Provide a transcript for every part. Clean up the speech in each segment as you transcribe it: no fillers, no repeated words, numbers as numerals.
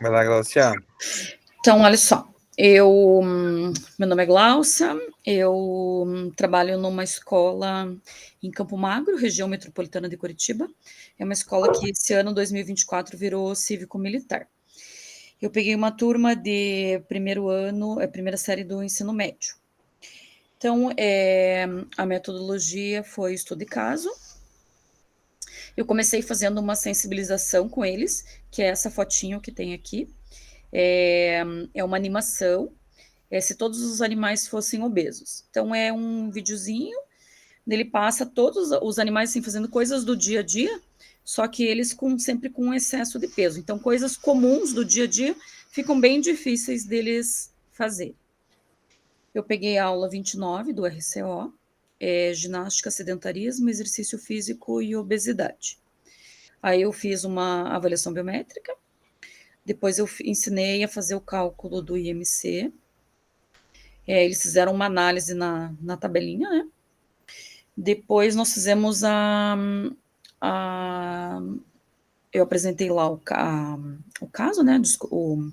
Vai lá, Glaucia. Então, olha só, meu nome é Glaucia, eu trabalho numa escola em Campo Magro, região metropolitana de Curitiba. É uma escola que esse ano, 2024, virou cívico-militar. Eu peguei uma turma de primeiro ano, primeira série do ensino médio. Então, a metodologia foi estudo de caso. Eu comecei fazendo uma sensibilização com eles, que é essa fotinho que tem aqui. É uma animação, se todos os animais fossem obesos. Então, é um videozinho, ele passa todos os animais assim, fazendo coisas do dia a dia, só que eles sempre com excesso de peso. Então, coisas comuns do dia a dia ficam bem difíceis deles fazer. Eu peguei a aula 29 do RCO, ginástica, sedentarismo, exercício físico e obesidade. Aí eu fiz uma avaliação biométrica, depois eu ensinei a fazer o cálculo do IMC. Eles fizeram uma análise na tabelinha, né? Depois nós fizemos eu apresentei lá o caso, né?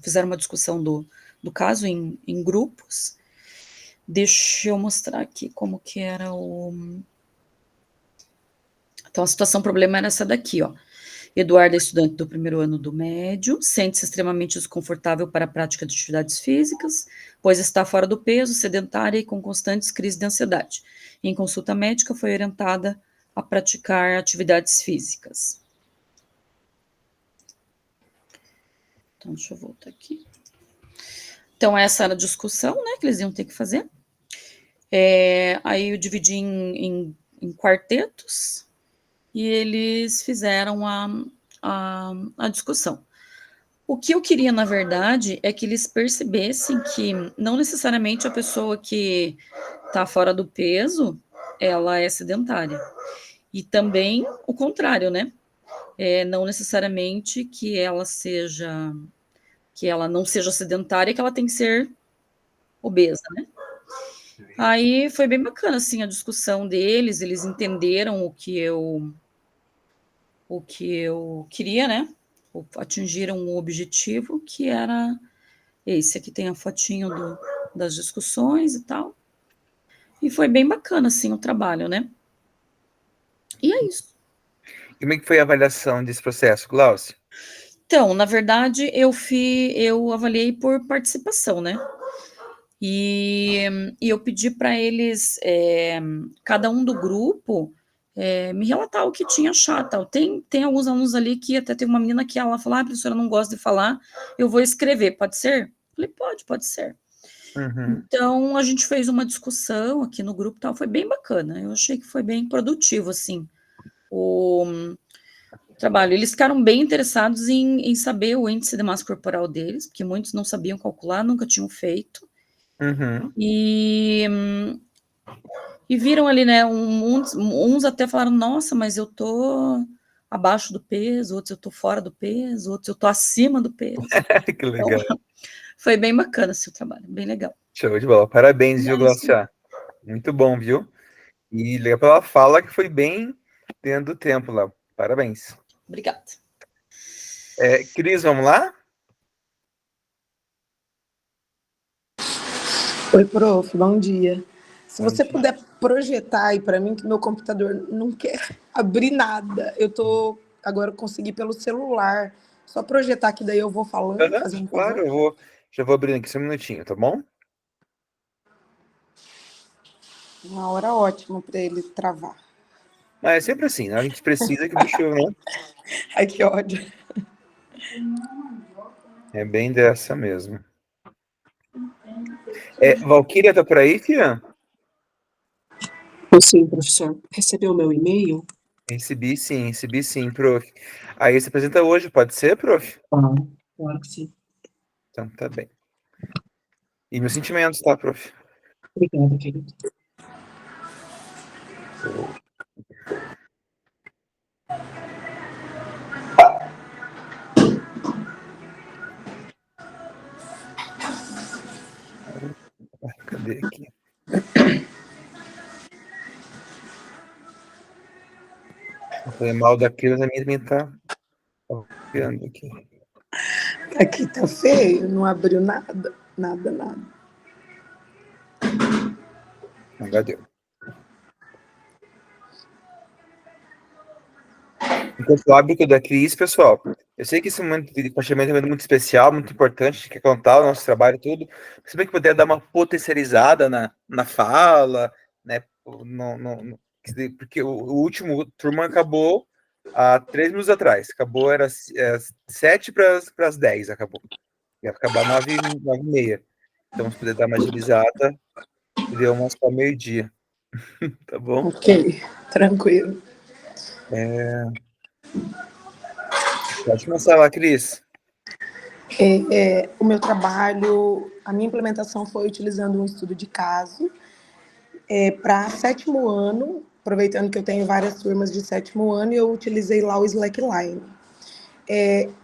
Fizeram uma discussão do caso em grupos. Deixa eu mostrar aqui como que era Então, a situação problema era essa daqui, ó. Eduardo é estudante do primeiro ano do médio, sente-se extremamente desconfortável para a prática de atividades físicas, pois está fora do peso, sedentária e com constantes crises de ansiedade. Em consulta médica, foi orientada a praticar atividades físicas. Então, deixa eu voltar aqui. Então, essa era a discussão, né, que eles iam ter que fazer. Aí eu dividi em quartetos e eles fizeram a discussão. O que eu queria, na verdade, é que eles percebessem que não necessariamente a pessoa que está fora do peso, ela é sedentária. E também o contrário, né? Não necessariamente que ela não seja sedentária, que ela tem que ser obesa, né? Aí foi bem bacana, assim, a discussão deles, eles entenderam o que eu queria, né? Atingiram o objetivo, que era esse. Aqui tem a fotinho das discussões e tal. E foi bem bacana, assim, o trabalho, né? E é isso. E como é que foi a avaliação desse processo, Glaucia? Então, na verdade, eu avaliei por participação, né? E eu pedi para eles, cada um do grupo, me relatar o que tinha achado. Tal. Tem alguns alunos ali que até tem uma menina que ela falou, professora, eu não gosto de falar, eu vou escrever, pode ser? Falei, pode ser. Uhum. Então, a gente fez uma discussão aqui no grupo, tal, foi bem bacana, eu achei que foi bem produtivo, assim, o trabalho. Eles ficaram bem interessados em saber o índice de massa corporal deles, porque muitos não sabiam calcular, nunca tinham feito. Uhum. E viram ali, né, uns até falaram, nossa, mas eu tô abaixo do peso, outros eu tô fora do peso, outros eu tô acima do peso. Que legal. Então, foi bem bacana esse trabalho, bem legal. Show de bola. Parabéns, viu, Glaucia? Muito bom, viu? E legal pela fala que foi bem dentro do tempo lá. Parabéns. Obrigada. Cris, vamos lá? Oi, prof, bom dia. Se Bom você dia. puder projetar aí para mim, que meu computador não quer abrir nada. Eu tô agora consegui pelo celular. Só projetar que daí eu vou falando, fazendo um favor. Claro, já vou abrindo aqui só um minutinho, tá bom? Uma hora ótima para ele travar. Mas é sempre assim, né? A gente precisa que o bicho, né? Ai, que ódio. É bem dessa mesmo. Valquíria tá por aí, filha? Sim, professor. Recebeu meu e-mail? Recebi sim, prof. Aí você apresenta hoje, pode ser, prof? Claro que sim. Então, tá bem. E meus sentimentos, tá, prof? Obrigada, querido. Cadê aqui? Não falei mal da Cris, a minha também tá vendo aqui. Aqui tá feio, não abriu nada, nada. Agora deu. Enquanto eu abro o da Cris, pessoal, eu sei que esse momento de compartilhamento é um momento muito especial, muito importante, a gente quer contar o nosso trabalho e tudo, se bem que puder dar uma potencializada na fala, né, porque o último turma acabou há 3 minutos atrás, acabou, era 7 para as 10, acabou, ia acabar 9h30, então se puder dar uma agilizada, deu umas para meio-dia, tá bom? Ok, tranquilo. Pode começar lá, Cris. O meu trabalho, a minha implementação foi utilizando um estudo de caso para 7º ano, aproveitando que eu tenho várias turmas de 7º ano, e eu utilizei lá o Slackline.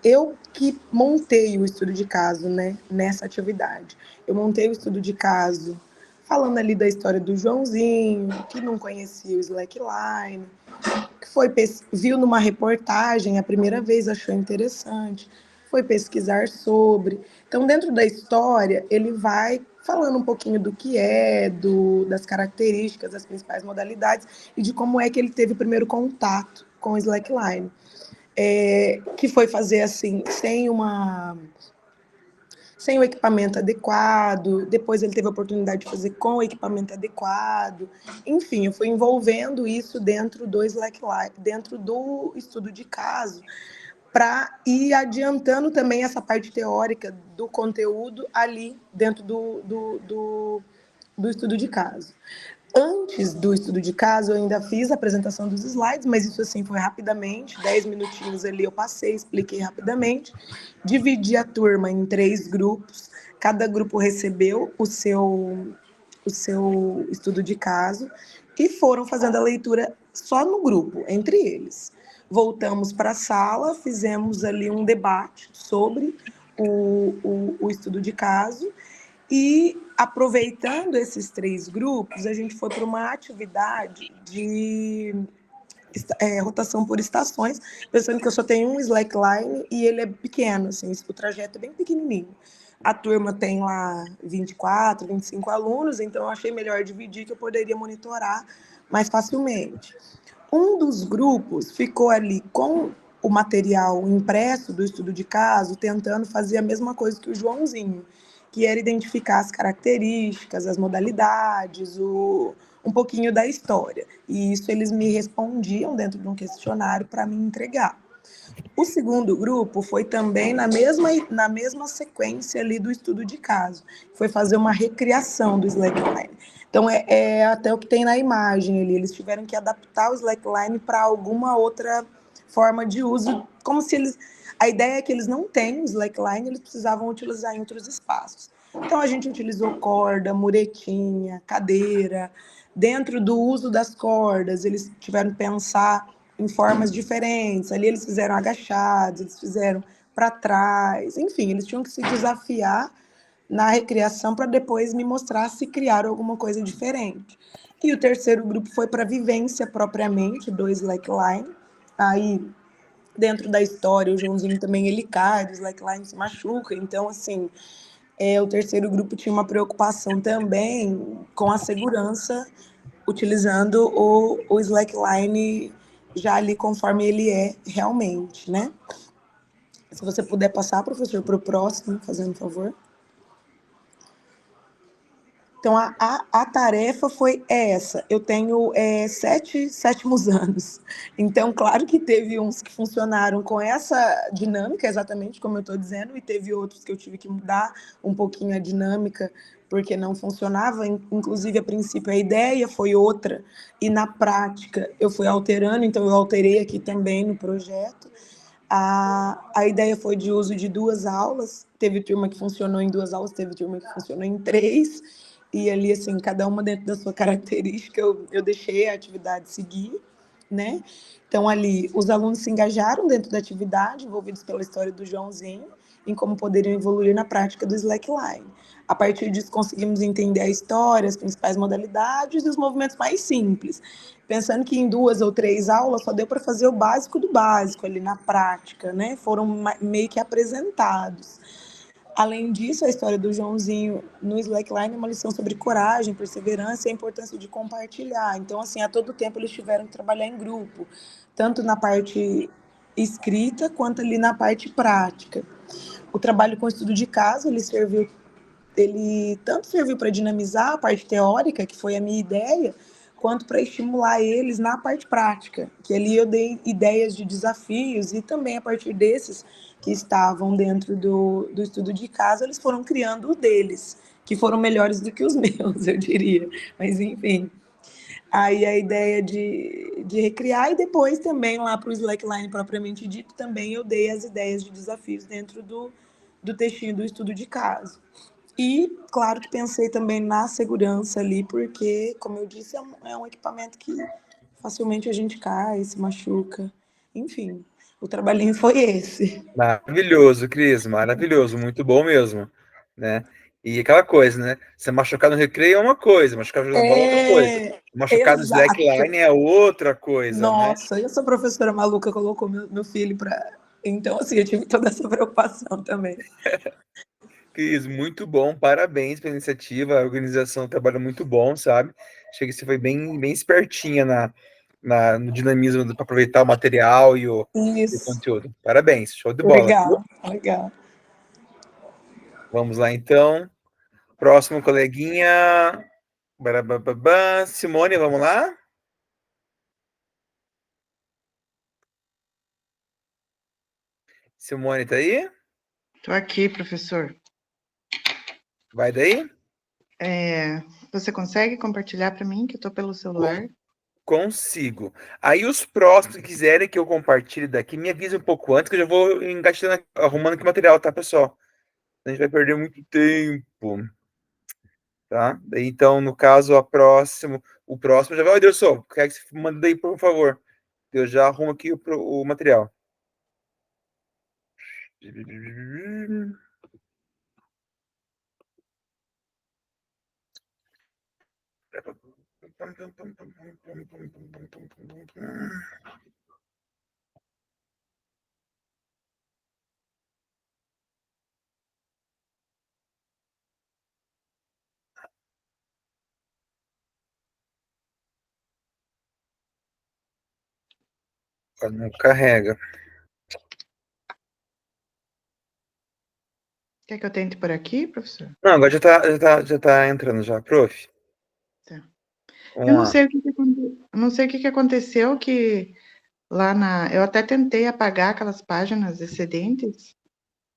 Eu que montei o estudo de caso, né, nessa atividade. Eu montei o estudo de caso falando ali da história do Joãozinho, que não conhecia o Slackline, que viu numa reportagem a primeira vez, achou interessante, foi pesquisar sobre. Então, dentro da história, ele vai falando um pouquinho do que é, das características, das principais modalidades e de como é que ele teve o primeiro contato com o Slackline. Que foi fazer assim, sem o equipamento adequado, depois ele teve a oportunidade de fazer com o equipamento adequado. Enfim, eu fui envolvendo isso dentro do Slackline, dentro do estudo de caso, para ir adiantando também essa parte teórica do conteúdo ali dentro do estudo de caso. Antes do estudo de caso, eu ainda fiz a apresentação dos slides, mas isso assim foi rapidamente, 10 minutinhos ali eu passei, expliquei rapidamente, dividi a turma em 3 grupos, cada grupo recebeu o seu estudo de caso e foram fazendo a leitura só no grupo, entre eles. Voltamos para a sala, fizemos ali um debate sobre o estudo de caso. E, aproveitando esses 3 grupos, a gente foi para uma atividade de rotação por estações, pensando que eu só tenho um slackline e ele é pequeno, assim, o trajeto é bem pequenininho. A turma tem lá 24, 25 alunos, então eu achei melhor dividir, que eu poderia monitorar mais facilmente. Um dos grupos ficou ali com o material impresso do estudo de caso, tentando fazer a mesma coisa que o Joãozinho, que era identificar as características, as modalidades, um pouquinho da história. E isso eles me respondiam dentro de um questionário para me entregar. O segundo grupo foi também na mesma sequência ali do estudo de caso, foi fazer uma recriação do Slackline. Então, é até o que tem na imagem ali, eles tiveram que adaptar o Slackline para alguma outra forma de uso, como se eles... A ideia é que eles não têm o Slackline, eles precisavam utilizar em outros espaços. Então, a gente utilizou corda, muretinha, cadeira. Dentro do uso das cordas, eles tiveram que pensar em formas diferentes. Ali eles fizeram agachados, eles fizeram para trás. Enfim, eles tinham que se desafiar na recriação para depois me mostrar se criaram alguma coisa diferente. E o terceiro grupo foi para a vivência propriamente do Slackline. Aí, dentro da história, o Joãozinho também ele cai, o Slackline se machuca. Então, assim, o terceiro grupo tinha uma preocupação também com a segurança, utilizando o Slackline já ali conforme ele é realmente, né? Se você puder passar, professor, para o próximo, fazendo um favor. Então, a tarefa foi essa. Eu tenho 7 sétimos anos. Então, claro que teve uns que funcionaram com essa dinâmica, exatamente como eu estou dizendo, e teve outros que eu tive que mudar um pouquinho a dinâmica, porque não funcionava. Inclusive, a princípio, a ideia foi outra, e na prática eu fui alterando, então eu alterei aqui também no projeto. A ideia foi de uso de 2 aulas, teve turma que funcionou em 2 aulas, teve turma que funcionou em 3, e ali, assim, cada uma dentro da sua característica, eu deixei a atividade seguir, né? Então, ali, os alunos se engajaram dentro da atividade, envolvidos pela história do Joãozinho, em como poderiam evoluir na prática do slackline. A partir disso, conseguimos entender a história, as principais modalidades e os movimentos mais simples, pensando que em 2 ou 3 aulas só deu para fazer o básico do básico ali na prática, né? Foram meio que apresentados. Além disso, a história do Joãozinho no slackline é uma lição sobre coragem, perseverança e a importância de compartilhar. Então, assim, a todo tempo eles tiveram que trabalhar em grupo, tanto na parte escrita quanto ali na parte prática. O trabalho com estudo de caso, ele tanto serviu para dinamizar a parte teórica, que foi a minha ideia, quanto para estimular eles na parte prática, que ali eu dei ideias de desafios e também a partir desses que estavam dentro do estudo de caso, eles foram criando o deles, que foram melhores do que os meus, eu diria. Mas, enfim, aí a ideia de recriar, e depois também lá para o slackline propriamente dito, também eu dei as ideias de desafios dentro do textinho do estudo de caso. E, claro que pensei também na segurança ali, porque, como eu disse, é um equipamento que facilmente a gente cai, se machuca. Enfim, o trabalhinho foi esse. Maravilhoso, Cris, maravilhoso, muito bom mesmo, né? E aquela coisa, né? Você machucar no recreio é uma coisa, machucar jogando bola é outra coisa. É, Machucar no exato. slackline é outra coisa, né? Nossa, eu sou professora maluca, colocou meu filho para. Então, assim, eu tive toda essa preocupação também. Cris, muito bom, parabéns pela iniciativa, a organização trabalha muito bom, sabe? Achei que você foi bem espertinha no dinamismo para aproveitar o material e o Isso. conteúdo. Parabéns, show de bola. Legal, legal. Vamos lá, então. Próximo coleguinha. Barabababá. Simone, vamos lá? Simone, tá aí? Estou aqui, professor. Vai daí? Você consegue compartilhar para mim, que eu estou pelo celular? Consigo. Aí os próximos que quiserem que eu compartilhe daqui, me avise um pouco antes, que eu já vou engatilhando, arrumando aqui o material, tá, pessoal? A gente vai perder muito tempo, tá? Então, no caso, o próximo já vai. Oi, Ederson, quer que você manda aí, por favor? Eu já arrumo aqui o material. Não carrega. Quer que eu tente por aqui, professor? Não, agora já tá entrando já, prof. Tá. Eu Vamos não lá. sei eu não sei o que que aconteceu que lá na... Eu até tentei apagar aquelas páginas excedentes,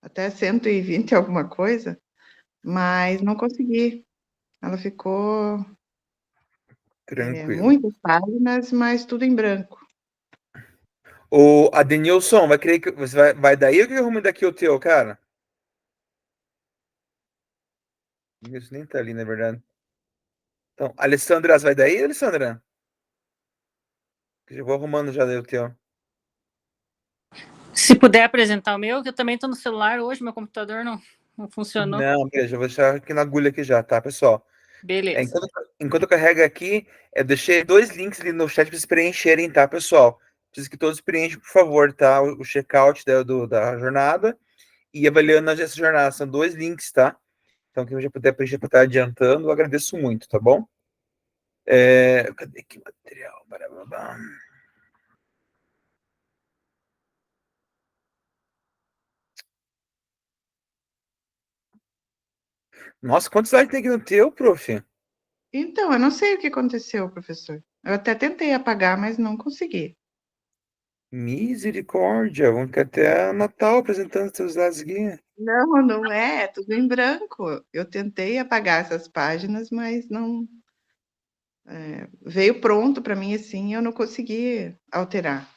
até 120 alguma coisa, mas não consegui. Ela ficou Tranquilo. muitas páginas, mas tudo em branco. O Adenilson, vai querer que você vai daí ou que eu arrume daqui o teu, cara? Isso nem tá ali, na verdade. Então, Alessandra, vai daí, Alessandra? Que eu vou arrumando já daí o teu. Se puder apresentar o meu, que eu também estou no celular hoje, meu computador não funcionou. Não, beleza, eu vou deixar aqui na agulha aqui já, tá, pessoal? Beleza. Enquanto eu carrego aqui, eu deixei 2 links ali no chat para vocês preencherem, tá, pessoal? Preciso que todos preenchem, por favor, tá? O checkout da jornada e avaliando essa jornada. São 2 links, tá? Então, quem já puder preencher para estar adiantando, eu agradeço muito, tá bom? Cadê aqui o material? Barababá. Nossa, quantos slides tem aqui no teu, prof? Então, eu não sei o que aconteceu, professor. Eu até tentei apagar, mas não consegui. Misericórdia, vamos ficar até Natal apresentando seus slides aqui. Não, não é, tudo em branco. Eu tentei apagar essas páginas, mas não veio pronto para mim assim, eu não consegui alterar.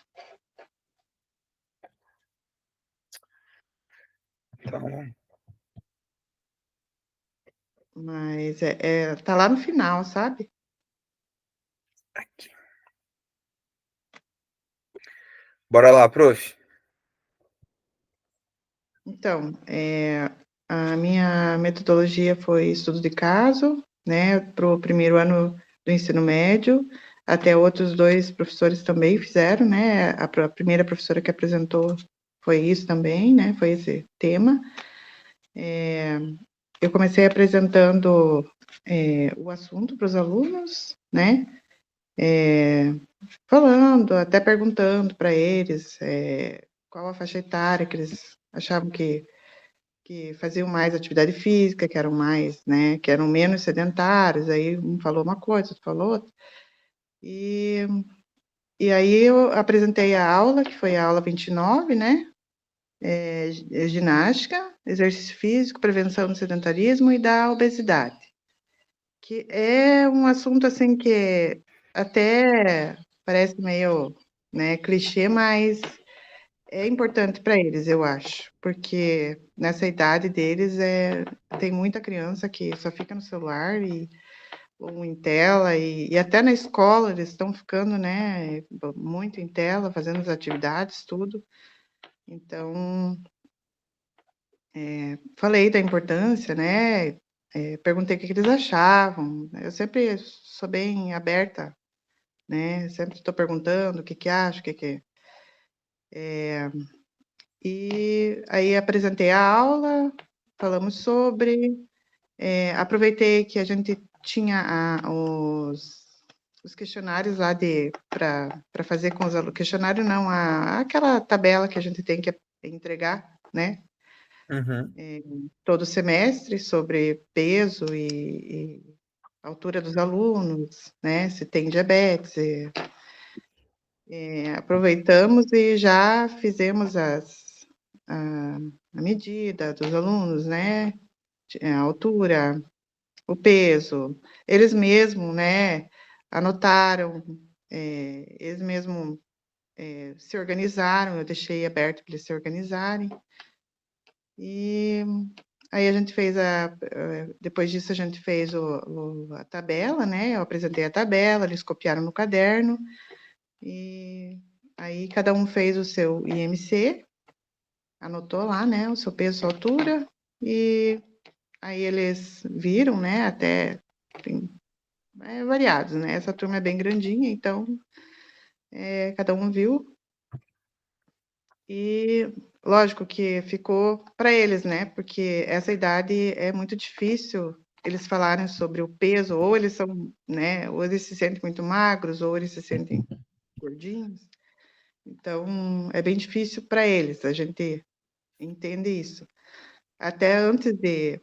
Então, Mas tá lá no final, sabe? aqui. Bora lá, prof. Então, a minha metodologia foi estudo de caso, né, para o primeiro ano do ensino médio, até outros 2 professores também fizeram, né, a primeira professora que apresentou foi isso também, né, foi esse tema. Eu comecei apresentando o assunto para os alunos, né, falando, até perguntando para eles qual a faixa etária que eles achavam que faziam mais atividade física, que eram mais, né, que eram menos sedentários, aí um falou uma coisa, outro falou outra. E aí eu apresentei a aula, que foi a aula 29, né, ginástica, exercício físico, prevenção do sedentarismo e da obesidade, que é um assunto, assim, que até parece meio, né, clichê, mas é importante para eles, eu acho, porque nessa idade deles tem muita criança que só fica no celular ou em tela, e até na escola eles estão ficando, né, muito em tela, fazendo as atividades, tudo. Então, falei da importância, né, perguntei o que eles achavam. Eu sempre sou bem aberta, né, sempre estou perguntando o que acho, o que E aí apresentei a aula, falamos sobre, aproveitei que a gente tinha os questionários lá para fazer com os alunos. Questionário não, aquela tabela que a gente tem que entregar, né? Todo semestre sobre peso e altura dos alunos, né? Se tem diabetes. Aproveitamos e já fizemos a medida dos alunos, né? A altura, o peso. Eles mesmos, né? Anotaram, eles mesmos se organizaram, eu deixei aberto para eles se organizarem. E aí a gente fez depois disso a gente fez a tabela, né? Eu apresentei a tabela, eles copiaram no caderno, e aí cada um fez o seu IMC, anotou lá, né, o seu peso, sua altura, e aí eles viram, né, até, enfim, variados, né, essa turma é bem grandinha, então cada um viu, e lógico que ficou para eles, né, porque essa idade é muito difícil eles falarem sobre o peso, ou eles são, né, ou eles se sentem muito magros, ou eles se sentem gordinhos, então é bem difícil para eles, a gente entende isso. Até antes de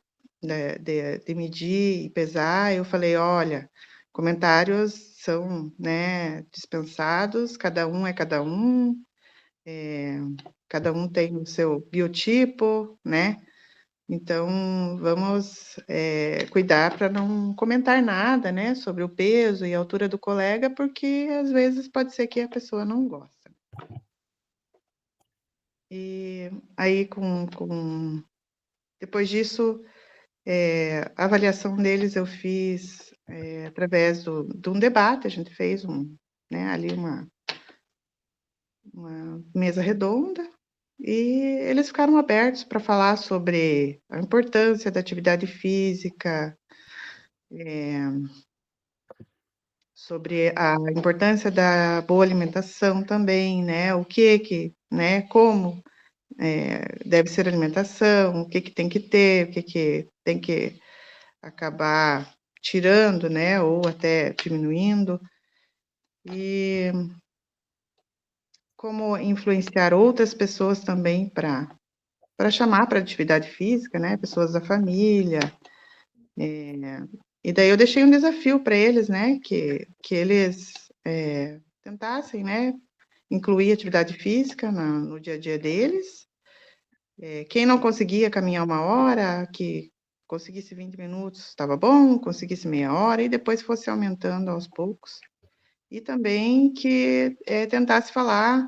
medir e pesar, eu falei, olha, comentários são, né, dispensados, cada um é cada um tem o seu biotipo, né? Então, vamos cuidar para não comentar nada, né, sobre o peso e a altura do colega, porque às vezes pode ser que a pessoa não gosta. E aí, depois disso, a avaliação deles eu fiz através de um debate, a gente fez ali uma mesa redonda, e eles ficaram abertos para falar sobre a importância da atividade física, sobre a importância da boa alimentação também, né, né, como deve ser a alimentação, o que tem que ter, o que tem que acabar tirando, né, ou até diminuindo, e como influenciar outras pessoas também para chamar para atividade física, né, pessoas da família, e daí eu deixei um desafio para eles, né, que eles tentassem, né, incluir atividade física no dia a dia deles. Quem não conseguia caminhar 1 hora, que conseguisse 20 minutos, estava bom, conseguisse meia hora, e depois fosse aumentando aos poucos. E também que tentasse falar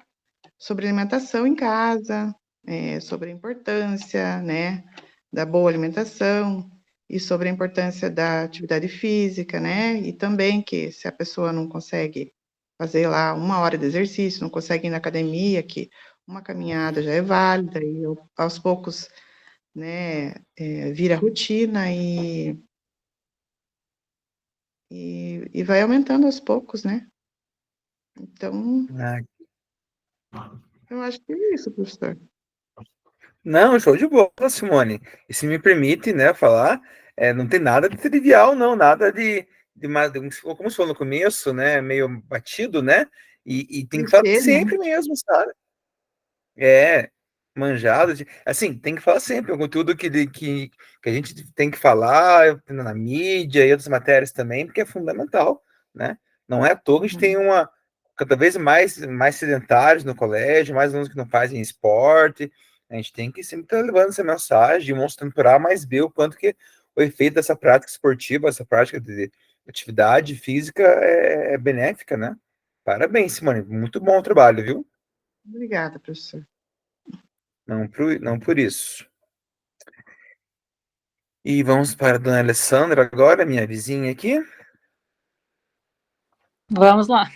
sobre alimentação em casa, sobre a importância, né, da boa alimentação, e sobre a importância da atividade física, né, e também que se a pessoa não consegue fazer lá 1 hora de exercício, não consegue ir na academia, que uma caminhada já é válida, e aos poucos, né, vira rotina e vai aumentando aos poucos, né? Então, Ah, eu acho que é isso, professor. não, show de bola, Simone. E se me permite, né, falar, não tem nada de trivial, não, nada como você falou no começo, né, meio batido, né, e tem que falar Clichê, né? sempre mesmo, sabe? É, manjado, assim, tem que falar sempre, o conteúdo que a gente tem que falar na mídia e outras matérias também, porque é fundamental, né? Não é à toa que a gente tem cada vez mais sedentários no colégio, mais alunos que não fazem esporte, a gente tem que sempre estar levando essa mensagem, mostrando por A mais B o quanto que o efeito dessa prática esportiva, essa prática de atividade física é benéfica, né? Parabéns, Simone, muito bom o trabalho, viu? Obrigada, professor. Não por isso. E vamos para a dona Alessandra agora, minha vizinha aqui. Vamos lá.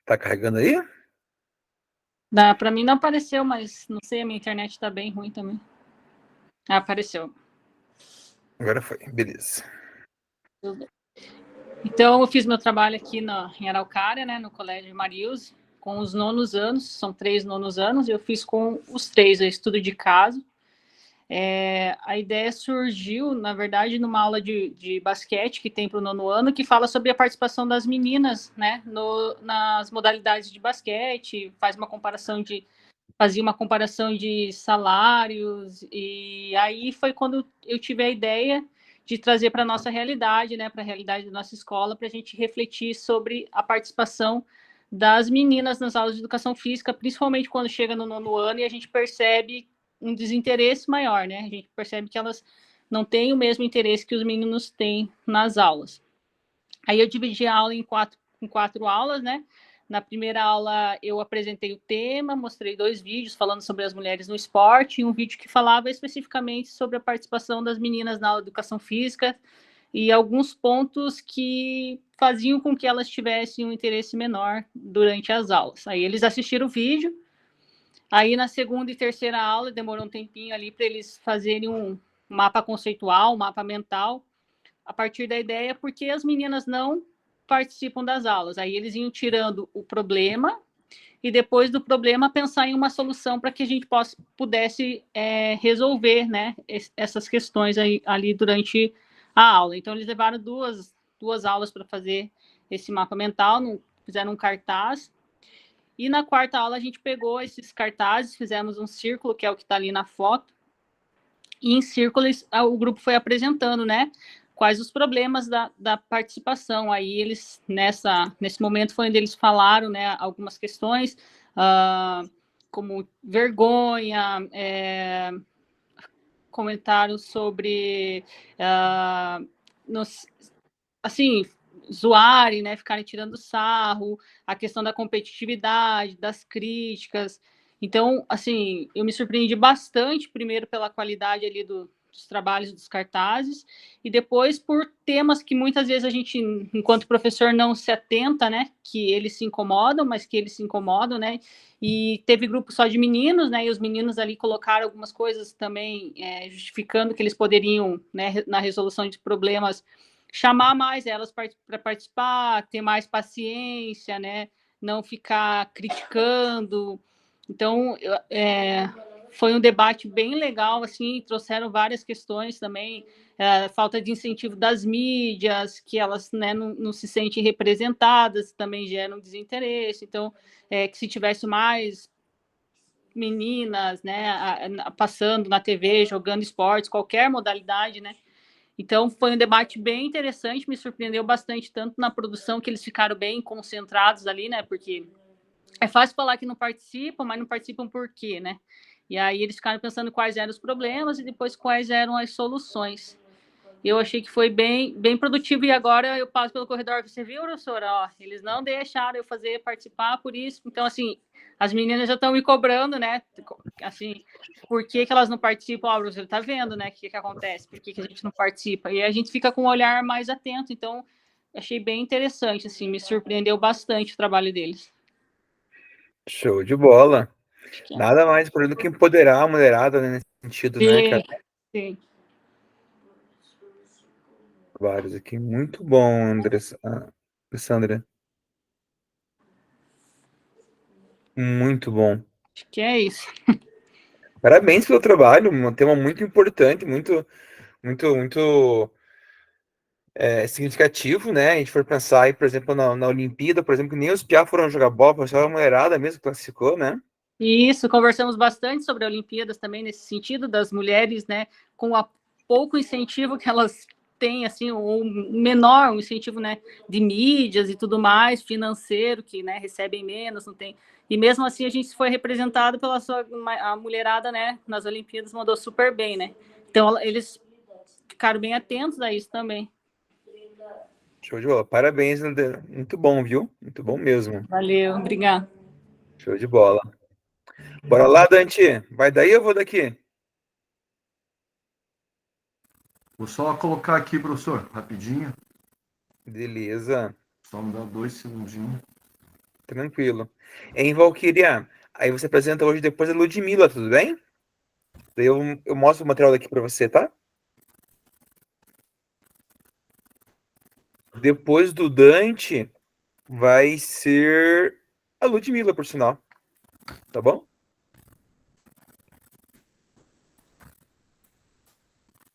Tá carregando aí? Para mim não apareceu, mas não sei, a minha internet está bem ruim também. Ah, apareceu. Agora foi, beleza. Então, eu fiz meu trabalho aqui em Araucária, né, no Colégio Marilze, com os nonos anos, são 3 nonos anos, eu fiz com os 3, estudo de caso. A ideia surgiu, na verdade, numa aula de basquete que tem para o nono ano, que fala sobre a participação das meninas, né, nas modalidades de basquete, fazia uma comparação de salários, e aí foi quando eu tive a ideia de trazer para a nossa realidade, né, para a realidade da nossa escola, para a gente refletir sobre a participação das meninas nas aulas de educação física, principalmente quando chega no nono ano e a gente percebe um desinteresse maior, né? A gente percebe que elas não têm o mesmo interesse que os meninos têm nas aulas. Aí eu dividi a aula em quatro aulas, né? Na primeira aula eu apresentei o tema, mostrei 2 vídeos falando sobre as mulheres no esporte e um vídeo que falava especificamente sobre a participação das meninas na aula de educação física e alguns pontos que faziam com que elas tivessem um interesse menor durante as aulas. Aí eles assistiram o vídeo. Aí na segunda e terceira aula demorou um tempinho ali para eles fazerem um mapa conceitual, um mapa mental, a partir da ideia porque as meninas não participam das aulas. Aí eles iam tirando o problema e depois do problema pensar em uma solução para que a gente pudesse resolver, né, essas questões ali durante a aula. Então eles levaram duas aulas para fazer esse mapa mental, fizeram um cartaz. E na quarta aula a gente pegou esses cartazes, fizemos um círculo, que é o que está ali na foto, e em círculos o grupo foi apresentando, né, quais os problemas da participação. Aí eles, nesse momento, foi onde eles falaram, né, algumas questões, como vergonha, comentários sobre, assim, zoarem, né, ficarem tirando sarro, a questão da competitividade, das críticas. Então, assim, eu me surpreendi bastante, primeiro pela qualidade ali dos trabalhos, dos cartazes, e depois por temas que muitas vezes a gente, enquanto professor, não se atenta, né, que eles se incomodam, mas que eles se incomodam, né, e teve grupo só de meninos, né, e os meninos ali colocaram algumas coisas também, justificando que eles poderiam, né, na resolução de problemas, chamar mais elas para participar, ter mais paciência, né? Não ficar criticando. Então, foi um debate bem legal, assim, trouxeram várias questões também, falta de incentivo das mídias, que elas, né, não se sentem representadas, também geram desinteresse. Então, que se tivesse mais meninas, né, passando na TV, jogando esportes, qualquer modalidade, né? Então, foi um debate bem interessante, me surpreendeu bastante, tanto na produção, que eles ficaram bem concentrados ali, né? Porque é fácil falar que não participam, mas não participam por quê, né? E aí eles ficaram pensando quais eram os problemas e depois quais eram as soluções. Eu achei que foi bem produtivo, e agora eu passo pelo corredor, você viu, professora? Ó, eles não deixaram eu participar, por isso. Então, assim, as meninas já estão me cobrando, né? Assim, por que elas não participam? Ó, você tá vendo, né? O que acontece? Por que a gente não participa? E a gente fica com um olhar mais atento. Então, achei bem interessante, assim, me surpreendeu bastante o trabalho deles. Show de bola. Acho que é. Nada mais importante do que empoderar a mulherada, né, nesse sentido, né, cara? Sim. Vários aqui. Muito bom, Alessandra. Muito bom. Acho que é isso. Parabéns pelo trabalho, um tema muito importante, muito significativo, né? A gente for pensar aí, por exemplo, na Olimpíada, por exemplo, que nem os piá foram jogar bola, foi só a mulherada mesmo que classificou, né? Isso, conversamos bastante sobre a Olimpíadas também, nesse sentido, das mulheres, né, com o pouco incentivo que elas têm, assim, ou menor, um incentivo, né, de mídias e tudo mais, financeiro, que, né, recebem menos, não tem. E mesmo assim a gente foi representado pela a mulherada, né, nas Olimpíadas, mandou super bem, né? Então eles ficaram bem atentos a isso também. Show de bola. Parabéns, André. Muito bom, viu? Muito bom mesmo. Valeu, obrigado. Show de bola. Bora lá, Dante. Vai daí ou eu vou daqui? Vou só colocar aqui, professor, rapidinho. Beleza. Só me dá 2 segundinhos. Tranquilo. Em Valkyria, aí você apresenta hoje depois a Ludmilla, tudo bem? Daí eu mostro o material daqui para você, tá? Depois do Dante, vai ser a Ludmilla, por sinal. Tá bom?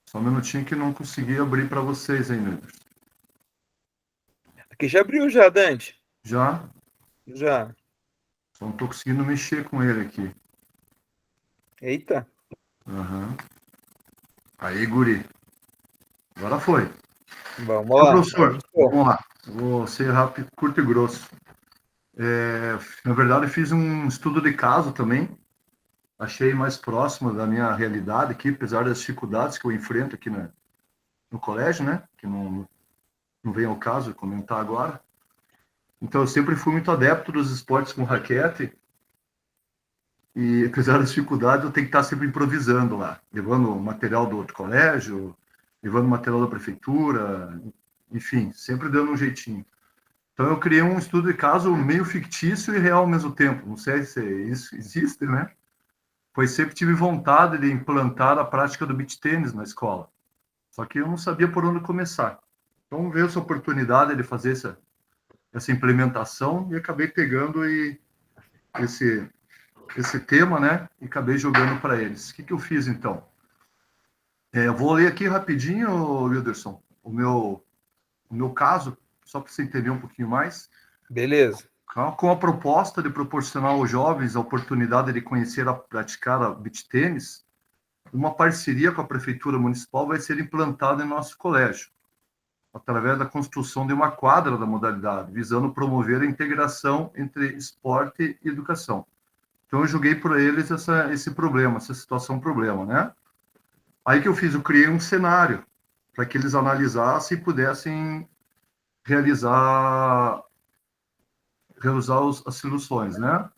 Só um minutinho que não consegui abrir para vocês ainda. Aqui já abriu já, Dante. Já? Já. Só não estou conseguindo mexer com ele aqui. Eita. Uhum. Aí, guri. Agora foi. Vamos Então, lá. professor, vamos lá. Vou ser rápido, curto e grosso. Na verdade, fiz um estudo de caso também. Achei mais próximo da minha realidade aqui, apesar das dificuldades que eu enfrento aqui no colégio, né? Que não vem ao caso comentar agora. Então, eu sempre fui muito adepto dos esportes com raquete. E, apesar das dificuldades, eu tenho que estar sempre improvisando lá, levando material do outro colégio, levando material da prefeitura, enfim, sempre dando um jeitinho. Então, eu criei um estudo de caso meio fictício e real ao mesmo tempo. Não sei se isso existe, né? Pois sempre tive vontade de implantar a prática do beach tênis na escola. Só que eu não sabia por onde começar. Então, veio essa oportunidade de fazer essa implementação e acabei pegando esse tema, né? E acabei jogando para eles. O que eu fiz, então? Eu vou ler aqui rapidinho, Wilderson, o meu caso, só para você entender um pouquinho mais. Beleza. Com a proposta de proporcionar aos jovens a oportunidade de conhecer e praticar a beach tênis, uma parceria com a Prefeitura Municipal vai ser implantada em nosso colégio, através da construção de uma quadra da modalidade, visando promover a integração entre esporte e educação. Então, eu joguei para eles esse problema, essa situação-problema, né? Aí que eu fiz, eu criei um cenário para que eles analisassem e pudessem realizar as soluções, né?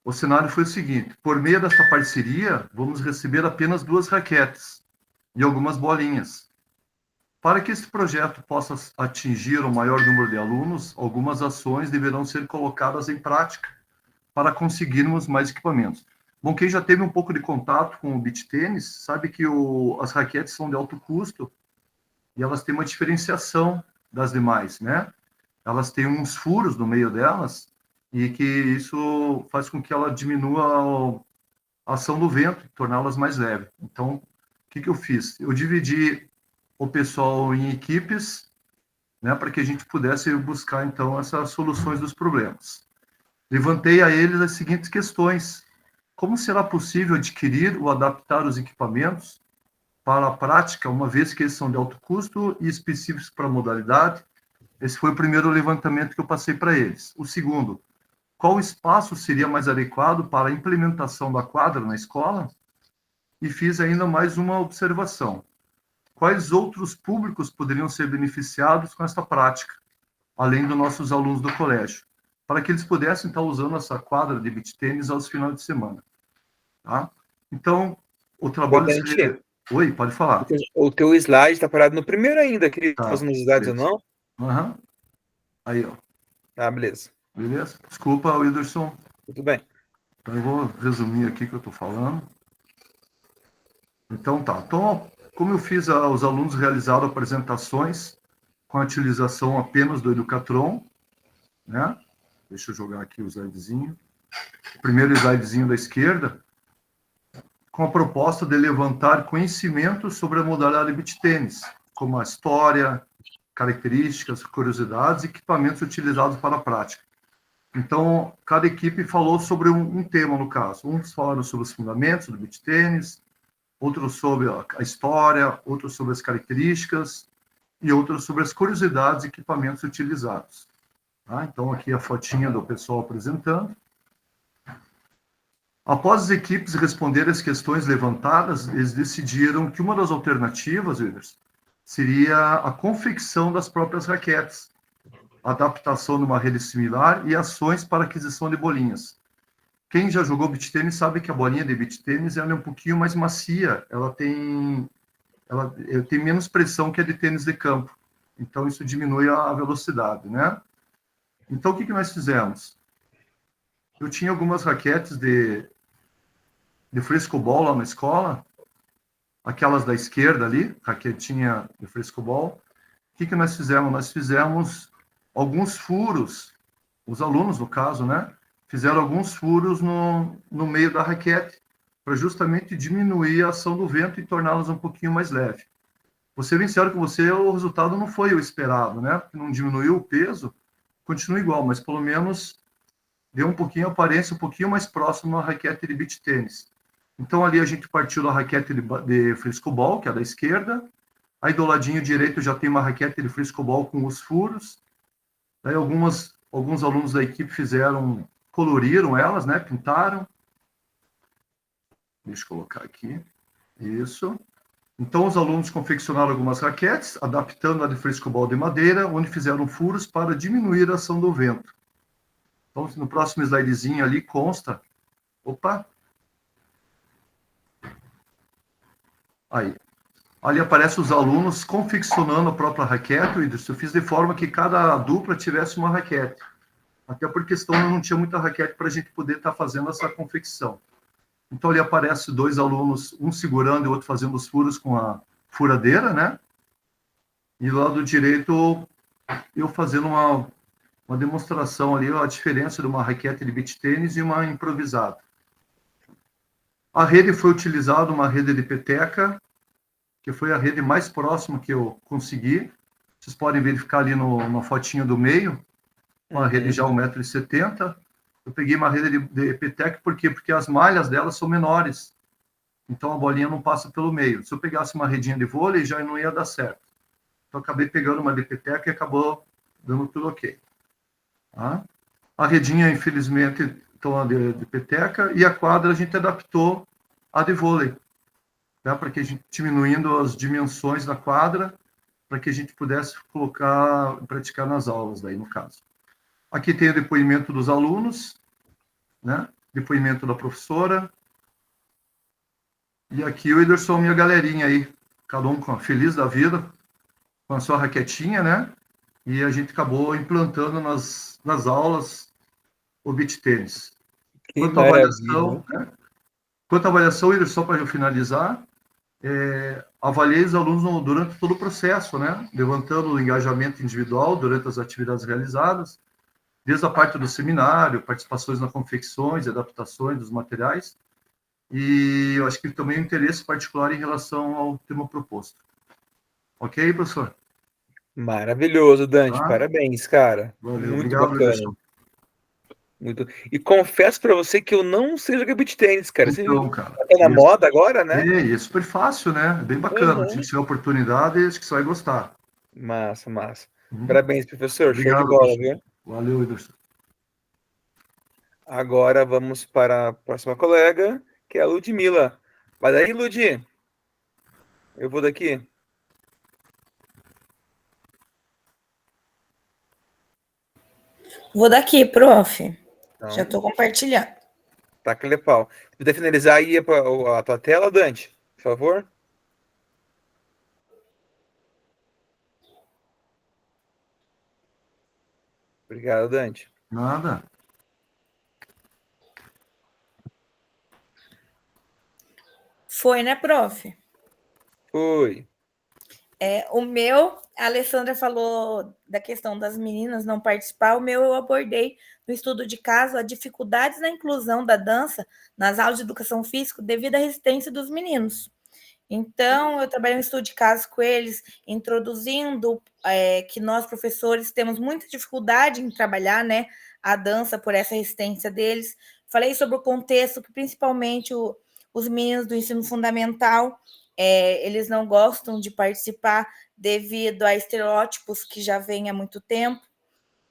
O cenário foi o seguinte: por meio desta parceria, vamos receber apenas 2 raquetes e algumas bolinhas. Para que esse projeto possa atingir o maior número de alunos, algumas ações deverão ser colocadas em prática para conseguirmos mais equipamentos. Bom, quem já teve um pouco de contato com o beach tênis sabe que as raquetes são de alto custo e elas têm uma diferenciação das demais, né? Elas têm uns furos no meio delas e que isso faz com que ela diminua a ação do vento, torná-las mais leves. Então, o que eu fiz? Eu dividi o pessoal em equipes, né, para que a gente pudesse buscar, então, essas soluções dos problemas. Levantei a eles as seguintes questões: como será possível adquirir ou adaptar os equipamentos para a prática, uma vez que eles são de alto custo e específicos para a modalidade? Esse foi o primeiro levantamento que eu passei para eles. O segundo, qual espaço seria mais adequado para a implementação da quadra na escola? E fiz ainda mais uma observação. quais outros públicos poderiam ser beneficiados com essa prática, além dos nossos alunos do colégio, para que eles pudessem estar usando essa quadra de beach tênis aos finais de semana. Tá? Então, o trabalho... Dante, Oi, pode falar. o teu slide está parado no primeiro ainda, queria Tá, fazer uns slides ou beleza. não? Aham. Aí, ó. Ah, beleza. Beleza? Desculpa, Whindersson. Tudo bem. Então, eu vou resumir aqui o que eu estou falando. Então, tá. Então, como eu fiz, os alunos realizaram apresentações com a utilização apenas do Educatron, né? Deixa eu jogar aqui o slidezinho. O primeiro slidezinho da esquerda, com a proposta de levantar conhecimento sobre a modalidade beach tênis, como a história, características, curiosidades e equipamentos utilizados para a prática. Então, cada equipe falou sobre um tema, no caso. Uns falaram sobre os fundamentos do beach tênis, outros sobre a história, outros sobre as características e outros sobre as curiosidades e equipamentos utilizados. Tá? Então, aqui a fotinha do pessoal apresentando. Após as equipes responderem as questões levantadas, eles decidiram que uma das alternativas, Willis, seria a confecção das próprias raquetes, adaptação de uma rede similar e ações para aquisição de bolinhas. Quem já jogou beach tênis sabe que a bolinha de beach tênis ela é um pouquinho mais macia, ela tem menos pressão que a de tênis de campo. Então, isso diminui a velocidade, né? Então, o que nós fizemos? Eu tinha algumas raquetes de frescobol lá na escola, aquelas da esquerda ali, raquetinha de frescobol. O que nós fizemos? Nós fizemos alguns furos, os alunos, no caso, né? Fizeram alguns furos no meio da raquete, para justamente diminuir a ação do vento e torná-las um pouquinho mais leve. Vou ser bem sincero com você, o resultado não foi o esperado, né? Não diminuiu o peso, continua igual, mas pelo menos deu um pouquinho a aparência, um pouquinho mais próximo à raquete de beach tênis. Então, ali a gente partiu da raquete de frescobol, que é da esquerda. Aí, do ladinho direito, já tem uma raquete de frescobol com os furos. Aí, alguns alunos da equipe coloriram elas, né? Pintaram. Deixa eu colocar aqui. Isso. Então, os alunos confeccionaram algumas raquetes, adaptando a de frescobol de madeira, onde fizeram furos para diminuir a ação do vento. Então, no próximo slidezinho ali consta... Opa! Aí. Ali aparece os alunos confeccionando a própria raquete. Eu fiz de forma que cada dupla tivesse uma raquete. Até por questão, não tinha muita raquete para a gente poder estar fazendo essa confecção. Então, ali aparece dois alunos, um segurando e o outro fazendo os furos com a furadeira, né? E do lado direito, eu fazendo uma demonstração ali, a diferença de uma raquete de beach tênis e uma improvisada. A rede foi utilizada, uma rede de peteca, que foi a rede mais próxima que eu consegui. Vocês podem verificar ali na fotinha do meio, uma rede já 1,70 m. Eu peguei uma rede de peteca, por quê? Porque as malhas delas são menores. Então, a bolinha não passa pelo meio. Se eu pegasse uma redinha de vôlei, já não ia dar certo. Então, acabei pegando uma de peteca e acabou dando tudo ok. Tá? A redinha, infelizmente, então, a de peteca, e a quadra a gente adaptou a de vôlei, tá? Para que a gente, diminuindo as dimensões da quadra, para que a gente pudesse praticar nas aulas, daí, no caso. Aqui tem o depoimento dos alunos, né? Depoimento da professora. E aqui o Whindersson, minha galerinha aí, cada um feliz da vida, com a sua raquetinha, né? E a gente acabou implantando nas aulas o beach tênis. Quanto à avaliação, né? Quanto à avaliação, Whindersson, só para eu finalizar, avaliei os alunos durante todo o processo, né? Levantando o engajamento individual durante as atividades realizadas, desde a parte do seminário, participações nas confecções, adaptações dos materiais, e eu acho que também um interesse particular em relação ao tema proposto. Ok, professor? Maravilhoso, Dante. Parabéns, cara. Valeu. Muito Obrigado, bacana. Whindersson. Muito. E confesso para você que eu não sei jogar beach tênis, cara. Então, cara, tá na moda agora, né? É super fácil, né? Bem bacana. Se tiver oportunidade, acho que você vai gostar. Massa, massa. Parabéns, professor. Obrigado, Show de bola, professor. viu? Valeu, Whindersson. Agora vamos para a próxima colega, que é a Ludmila. Vai daí, Ludi. Eu vou daqui. Vou daqui, prof. Então, Já estou compartilhando. tá aquele pau. Se puder finalizar aí a tua tela, Dante, por favor. Obrigado, Dante. Nada. Foi, né, prof? Oi. O meu, a Alessandra falou da questão das meninas não participar, o meu eu abordei no estudo de caso a dificuldades na inclusão da dança nas aulas de educação física devido à resistência dos meninos. Então, eu trabalhei um estudo de caso com eles, introduzindo que nós, professores, temos muita dificuldade em trabalhar, né, a dança por essa resistência deles. Falei sobre o contexto que, principalmente, os meninos do ensino fundamental, eles não gostam de participar devido a estereótipos que já vêm há muito tempo.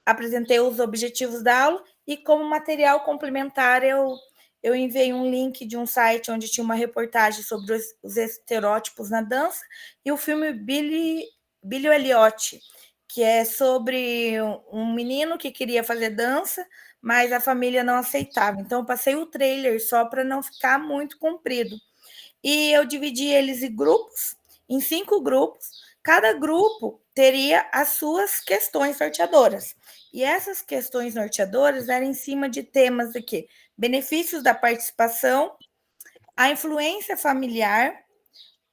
Apresentei os objetivos da aula e, como material complementar, eu enviei um link de um site onde tinha uma reportagem sobre os estereótipos na dança e o filme Billy Elliot, que é sobre um menino que queria fazer dança, mas a família não aceitava. Então, eu passei o trailer só para não ficar muito comprido. E eu dividi eles em 5 grupos. Cada grupo teria as suas questões norteadoras. E essas questões norteadoras eram em cima de temas aqui: benefícios da participação, a influência familiar,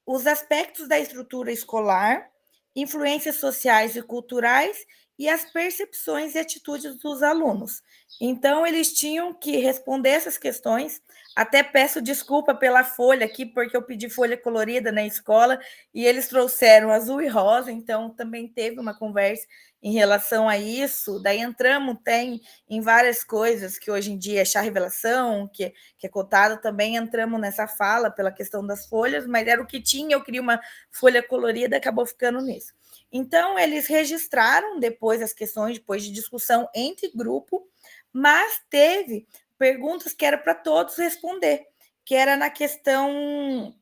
os aspectos da estrutura escolar, influências sociais e culturais e as percepções e atitudes dos alunos. Então, eles tinham que responder essas questões. Até peço desculpa pela folha aqui, porque eu pedi folha colorida na escola e eles trouxeram azul e rosa, então também teve uma conversa em relação a isso. Daí entramos, tem em várias coisas que hoje em dia é chá revelação, que é cotado, também entramos nessa fala pela questão das folhas, mas era o que tinha, eu queria uma folha colorida, acabou ficando nisso. Então, eles registraram depois as questões, depois de discussão entre grupo, mas teve perguntas que era para todos responder, que era na questão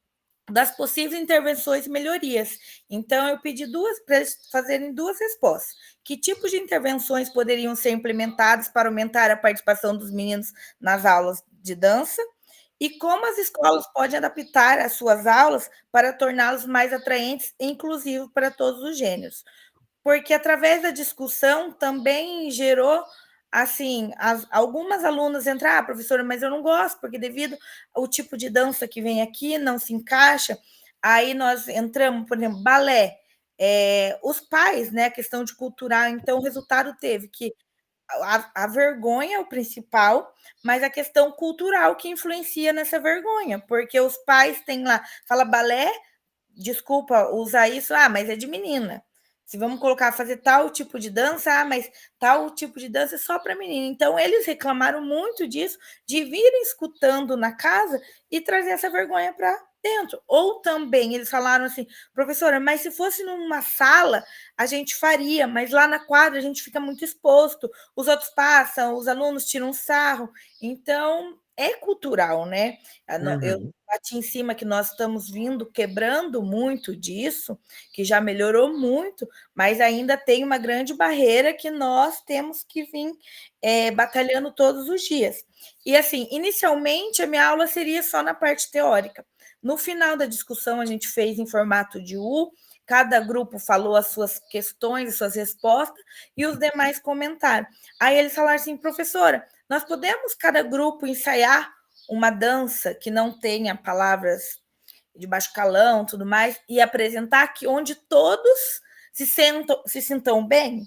das possíveis intervenções e melhorias. Então, eu pedi para eles fazerem 2 respostas. Que tipos de intervenções poderiam ser implementadas para aumentar a participação dos meninos nas aulas de dança? E como as escolas podem adaptar as suas aulas para torná-los mais atraentes e inclusivos para todos os gêneros? Porque através da discussão também gerou assim, algumas alunas entraram, professora, mas eu não gosto, porque devido ao tipo de dança que vem aqui, não se encaixa. Aí nós entramos, por exemplo, balé. Os pais, né, a questão de cultural, então o resultado teve que a vergonha é o principal, mas a questão cultural que influencia nessa vergonha, porque os pais têm lá, fala balé, desculpa usar isso, mas é de menina. Se vamos colocar fazer tal tipo de dança, mas tal tipo de dança é só para menina. Então, eles reclamaram muito disso, de virem escutando na casa e trazer essa vergonha para dentro. Ou também, eles falaram assim, professora, mas se fosse numa sala, a gente faria, mas lá na quadra a gente fica muito exposto, os outros passam, os alunos tiram sarro. Então, é cultural, né? Eu bati em cima que nós estamos vindo quebrando muito disso, que já melhorou muito, mas ainda tem uma grande barreira que nós temos que vir batalhando todos os dias. E assim, inicialmente a minha aula seria só na parte teórica. No final da discussão, a gente fez em formato de U, cada grupo falou as suas questões, as suas respostas, e os demais comentaram. Aí eles falaram assim, professora, nós podemos, cada grupo, ensaiar uma dança que não tenha palavras de baixo calão, tudo mais, e apresentar aqui onde todos se sintam bem?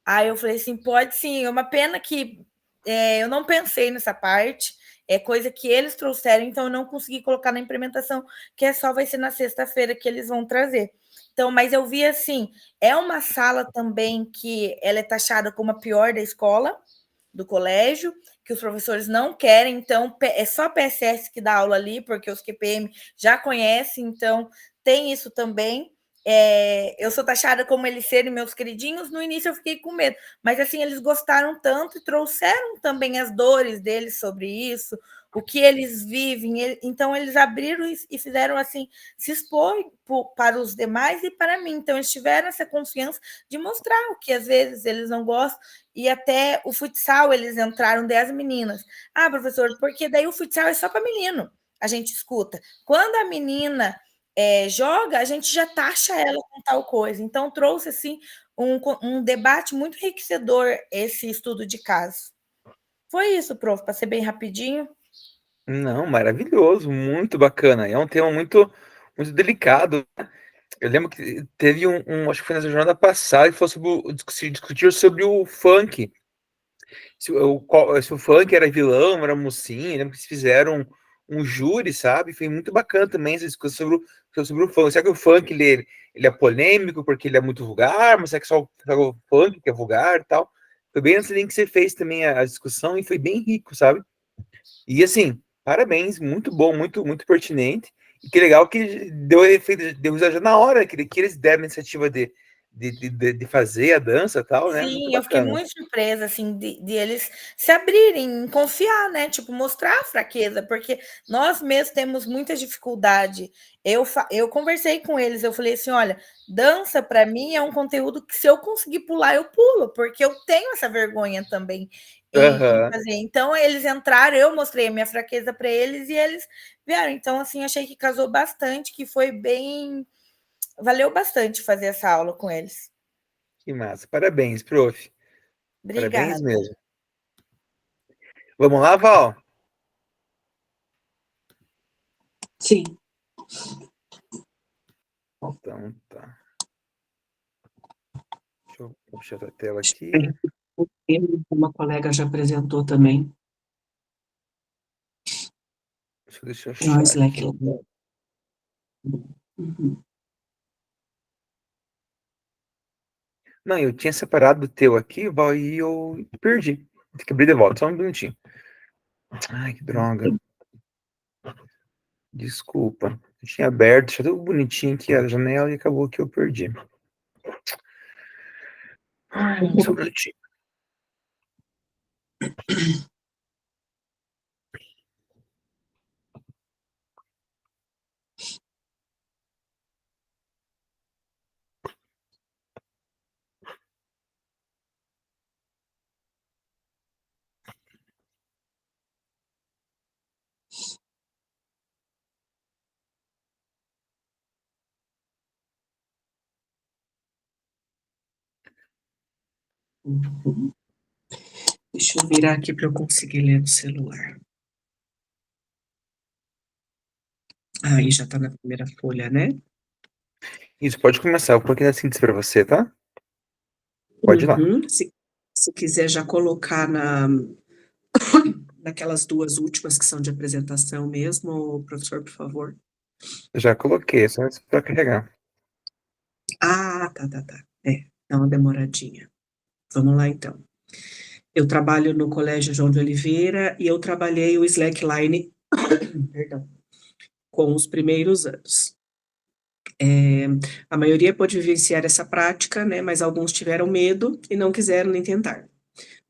Aí eu falei assim, pode sim, é uma pena que eu não pensei nessa parte, é coisa que eles trouxeram, então eu não consegui colocar na implementação, que só vai ser na sexta-feira que eles vão trazer. Então, mas eu vi assim, é uma sala também que ela é taxada como a pior da escola, do colégio, que os professores não querem, então é só PSS que dá aula ali, porque os QPM já conhecem, então tem isso também. eu sou taxada como eles serem meus queridinhos, no início eu fiquei com medo, mas assim, eles gostaram tanto e trouxeram também as dores deles sobre isso, o que eles vivem, então eles abriram e fizeram assim, se expor para os demais e para mim, então eles tiveram essa confiança de mostrar o que às vezes eles não gostam, e até o futsal eles entraram 10 meninas. Ah, professor, porque daí o futsal é só para menino, a gente escuta. Quando a menina joga, a gente já taxa ela com tal coisa. Então, trouxe assim, um debate muito enriquecedor esse estudo de caso. Foi isso, prof, para ser bem rapidinho. Não, maravilhoso, muito bacana. É um tema muito, muito delicado. Eu lembro que teve acho que foi nessa jornada passada, que foi discutir sobre o funk. Se o funk era vilão, era mocinho. Eu lembro que eles fizeram um júri, sabe? Foi muito bacana também essa discussão sobre o funk. Será que o funk ele é polêmico porque ele é muito vulgar, mas será que só o funk que é vulgar e tal? Foi bem nessa linha que você fez também a discussão e foi bem rico, sabe? E assim, parabéns, muito bom, muito, muito pertinente. E que legal que deu efeito, deu já na hora que eles deram a iniciativa de fazer a dança e tal, né? Muito Sim, eu fiquei bacana. muito surpresa, assim, de eles se abrirem, confiar, né? Tipo, mostrar a fraqueza, porque nós mesmos temos muita dificuldade. Eu conversei com eles, eu falei assim: olha, dança para mim é um conteúdo que se eu conseguir pular, eu pulo, porque eu tenho essa vergonha também em Aham. fazer. Então, eles entraram, eu mostrei a minha fraqueza para eles e eles vieram. Então, assim, achei que casou bastante, que foi bem. Valeu bastante fazer essa aula com eles. Que massa. Parabéns, prof. Parabéns Obrigada. mesmo. Vamos lá, Val? Sim. Então, tá. Deixa eu puxar a tela aqui. Uma colega já apresentou também. Deixa eu No achar Slack. aqui. Uhum. Não, eu tinha separado o teu aqui, Val, e eu perdi. Tem que abrir de volta, só um minutinho. Ai, que droga. Desculpa. Eu tinha aberto, deixa tudo bonitinho aqui a janela e acabou que eu perdi. Ai, só um minutinho. Uhum. Deixa eu virar aqui para eu conseguir ler no celular. Aí já está na primeira folha, né? Isso, pode começar. Eu coloquei na síntese para você, tá? Pode ir lá. Se quiser já colocar naquelas duas últimas que são de apresentação mesmo, professor, por favor. Já coloquei, só para carregar. Ah, tá. Dá uma demoradinha. Vamos lá, então. Eu trabalho no Colégio João de Oliveira e eu trabalhei o slackline, perdão, com os primeiros anos. A maioria pode vivenciar essa prática, né, mas alguns tiveram medo e não quiseram nem tentar.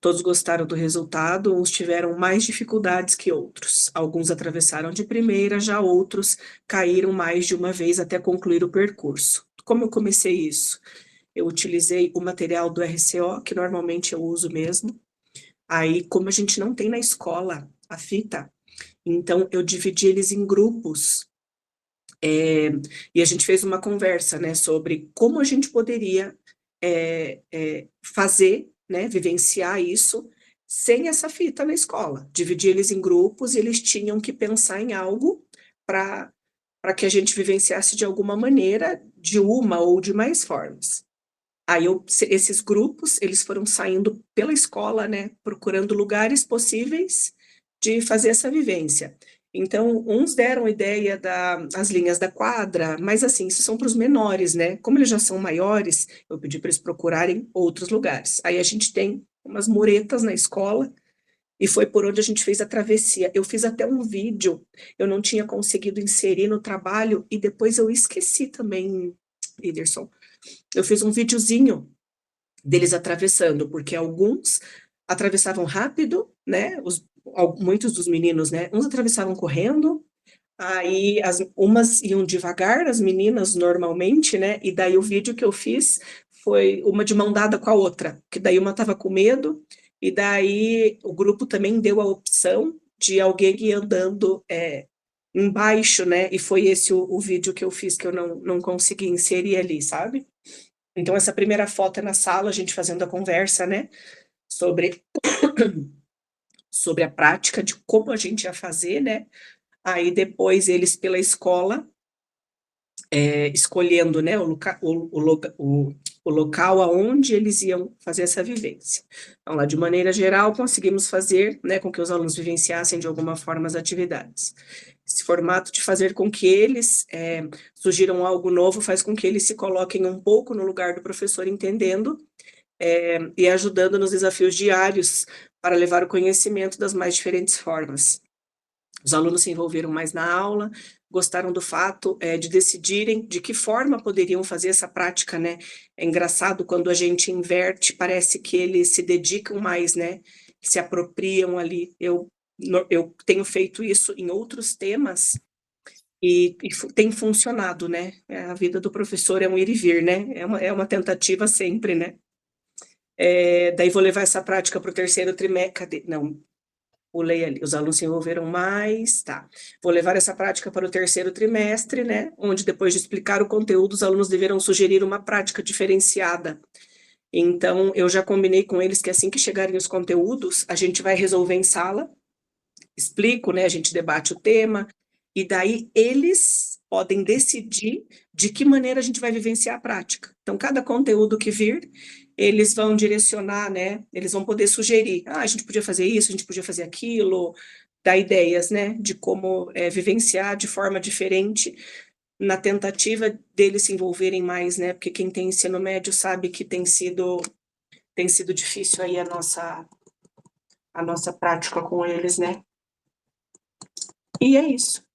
Todos gostaram do resultado, uns tiveram mais dificuldades que outros. Alguns atravessaram de primeira, já outros caíram mais de uma vez até concluir o percurso. Como eu comecei isso? Eu utilizei o material do RCO, que normalmente eu uso mesmo. Aí, como a gente não tem na escola a fita, então eu dividi eles em grupos. E a gente fez uma conversa, né, sobre como a gente poderia fazer, né, vivenciar isso sem essa fita na escola. Dividi eles em grupos e eles tinham que pensar em algo para que a gente vivenciasse de alguma maneira, de uma ou de mais formas. Aí esses grupos, eles foram saindo pela escola, né, procurando lugares possíveis de fazer essa vivência. Então, uns deram ideia das linhas da quadra, mas assim, isso são para os menores, né? Como eles já são maiores, eu pedi para eles procurarem outros lugares. Aí a gente tem umas muretas na escola, e foi por onde a gente fez a travessia. Eu fiz até um vídeo, eu não tinha conseguido inserir no trabalho, e depois eu esqueci também Whindersson. Eu fiz um videozinho deles atravessando, porque alguns atravessavam rápido, né? Muitos dos meninos, né? Uns atravessavam correndo, aí umas iam devagar, as meninas normalmente, né? E daí o vídeo que eu fiz foi uma de mão dada com a outra, que daí uma estava com medo, e daí o grupo também deu a opção de alguém ir andando embaixo, né? E foi esse o vídeo que eu fiz, que eu não consegui inserir ali, sabe? Então, essa primeira foto é na sala, a gente fazendo a conversa, né? Sobre a prática de como a gente ia fazer, né? Aí depois eles pela escola, escolhendo, né, o local aonde eles iam fazer essa vivência. Então, lá de maneira geral, conseguimos fazer, né, com que os alunos vivenciassem de alguma forma as atividades. Esse formato de fazer com que eles sugiram algo novo faz com que eles se coloquem um pouco no lugar do professor, entendendo e ajudando nos desafios diários para levar o conhecimento das mais diferentes formas. Os alunos se envolveram mais na aula, gostaram do fato de decidirem de que forma poderiam fazer essa prática, né? É engraçado quando a gente inverte, parece que eles se dedicam mais, né? Se apropriam ali. Eu tenho feito isso em outros temas e tem funcionado, né? A vida do professor é um ir e vir, né? É uma tentativa sempre, né? Daí vou levar essa prática para o terceiro trimestre. Cadê? Não, pulei ali. Os alunos se envolveram mais, tá. Vou levar essa prática para o terceiro trimestre, né? Onde depois de explicar o conteúdo, os alunos deverão sugerir uma prática diferenciada. Então, eu já combinei com eles que assim que chegarem os conteúdos, a gente vai resolver em sala, explico, né? A gente debate o tema, e daí eles podem decidir de que maneira a gente vai vivenciar a prática. Então, cada conteúdo que vir, eles vão direcionar, né? Eles vão poder sugerir, a gente podia fazer isso, a gente podia fazer aquilo, dar ideias, né? De como vivenciar de forma diferente, na tentativa deles se envolverem mais, né? Porque quem tem ensino médio sabe que tem sido difícil aí a nossa prática com eles, né? E é isso.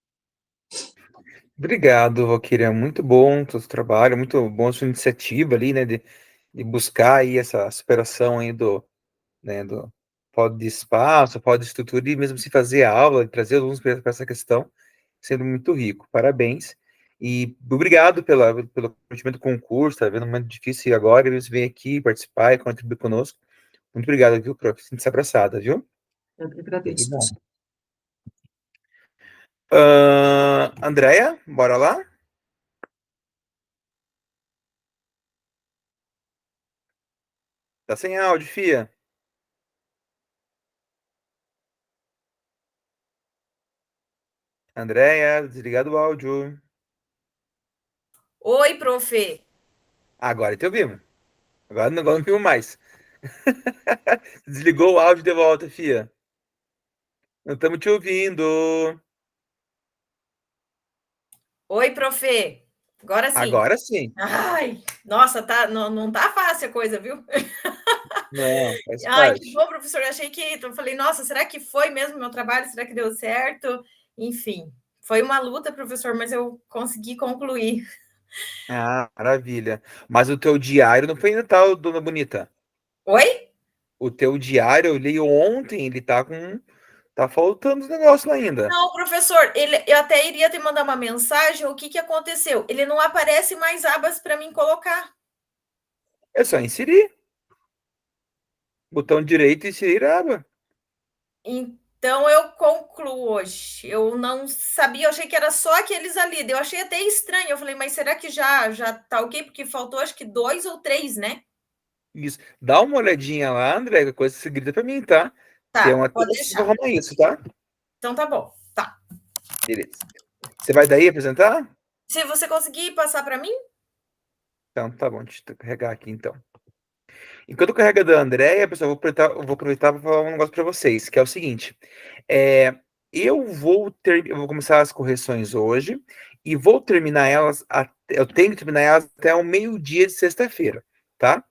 Obrigado, Valquíria. Muito bom o seu trabalho, muito bom a sua iniciativa ali, né, de buscar aí essa superação aí do falta de espaço, falta de estrutura, e mesmo se fazer aula, trazer alunos para essa questão, sendo muito rico. Parabéns. E obrigado pelo curtimento do concurso, tá vendo um momento difícil agora, e você vem aqui participar e contribuir conosco. Muito obrigado, viu, prof? Sinta-se abraçada, viu? Eu que agradeço. Muito bom. Andréia, bora lá? Tá sem áudio, fia. Andréia, desligado o áudio. Oi, profe. Agora te ouvimos. Agora não ouvimos mais. Desligou o áudio de volta, fia. Não estamos te ouvindo. Oi, profe. Agora sim. Agora sim. Ai, nossa, não tá fácil a coisa, viu? Não, faz Ai, parte. que bom, professor. Eu achei que. Eu falei, nossa, será que foi mesmo meu trabalho? Será que deu certo? Enfim, foi uma luta, professor, mas eu consegui concluir. Ah, maravilha. Mas o teu diário não foi ainda tal, dona Bonita? Oi? O teu diário, eu li ontem, ele tá com. Tá faltando os negócios lá ainda. Não, professor, eu até iria te mandar uma mensagem. O que aconteceu? Ele não aparece mais abas para mim colocar. É só inserir. Botão direito e inserir a aba. Então eu concluo hoje. Eu não sabia, eu achei que era só aqueles ali. Eu achei até estranho. Eu falei, mas será que já tá ok? Porque faltou acho que 2 ou 3, né? Isso. Dá uma olhadinha lá, André, qualquer coisa você grita pra mim, tá? Tá, Tem uma pode tempo pra deixar. arrumar isso, tá? Então tá bom. Tá. Beleza. Você vai daí apresentar? Se você conseguir passar para mim? Então, tá bom, deixa eu carregar aqui então. Enquanto carrega da Andréia, pessoal, eu vou aproveitar para falar um negócio para vocês, que é o seguinte. Eu vou começar as correções hoje e vou terminar elas, eu tenho que terminar elas até o meio-dia de sexta-feira, tá?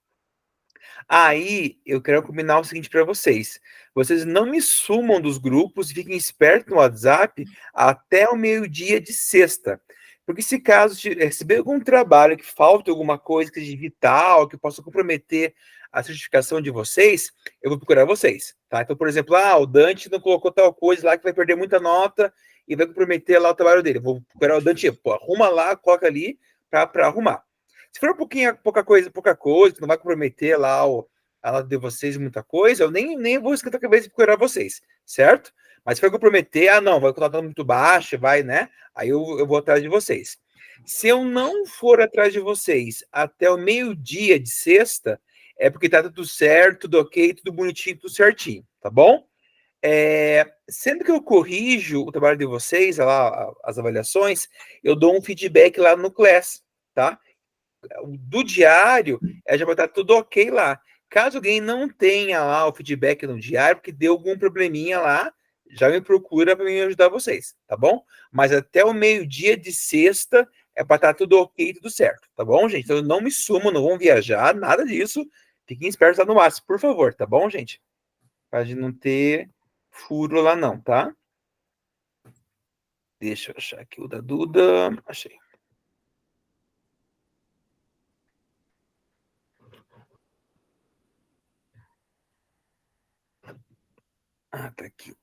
Aí eu quero combinar o seguinte para vocês. Vocês não me sumam dos grupos e fiquem espertos no WhatsApp até o meio-dia de sexta. Porque se caso receber algum trabalho que falta alguma coisa que seja vital, que possa comprometer a certificação de vocês, eu vou procurar vocês, tá? Então, por exemplo, o Dante não colocou tal coisa lá que vai perder muita nota e vai comprometer lá o trabalho dele. Eu vou procurar o Dante, arruma lá, coloca ali para arrumar. Se for pouca coisa, que não vai comprometer lá a nota de vocês muita coisa, eu nem vou esquentar a cabeça de procurar vocês, certo? Mas se for comprometer, não, vai com nota muito baixa, vai, né? Aí eu vou atrás de vocês. Se eu não for atrás de vocês até o meio-dia de sexta, é porque tá tudo certo, tudo ok, tudo bonitinho, tudo certinho, tá bom? Sempre que eu corrijo o trabalho de vocês, lá, as avaliações, eu dou um feedback lá no Class, tá? Do diário, já vai estar tudo ok lá. Caso alguém não tenha lá o feedback no diário, porque deu algum probleminha lá, já me procura para me ajudar vocês, tá bom? Mas até o meio-dia de sexta é para estar tudo ok, tudo certo, tá bom, gente? Então não me sumam, não vão viajar, nada disso. Fiquem espertos lá no máximo, por favor, tá bom, gente? Para não ter furo lá não, tá? Deixa eu achar aqui o da Duda. Achei. Tá aqui.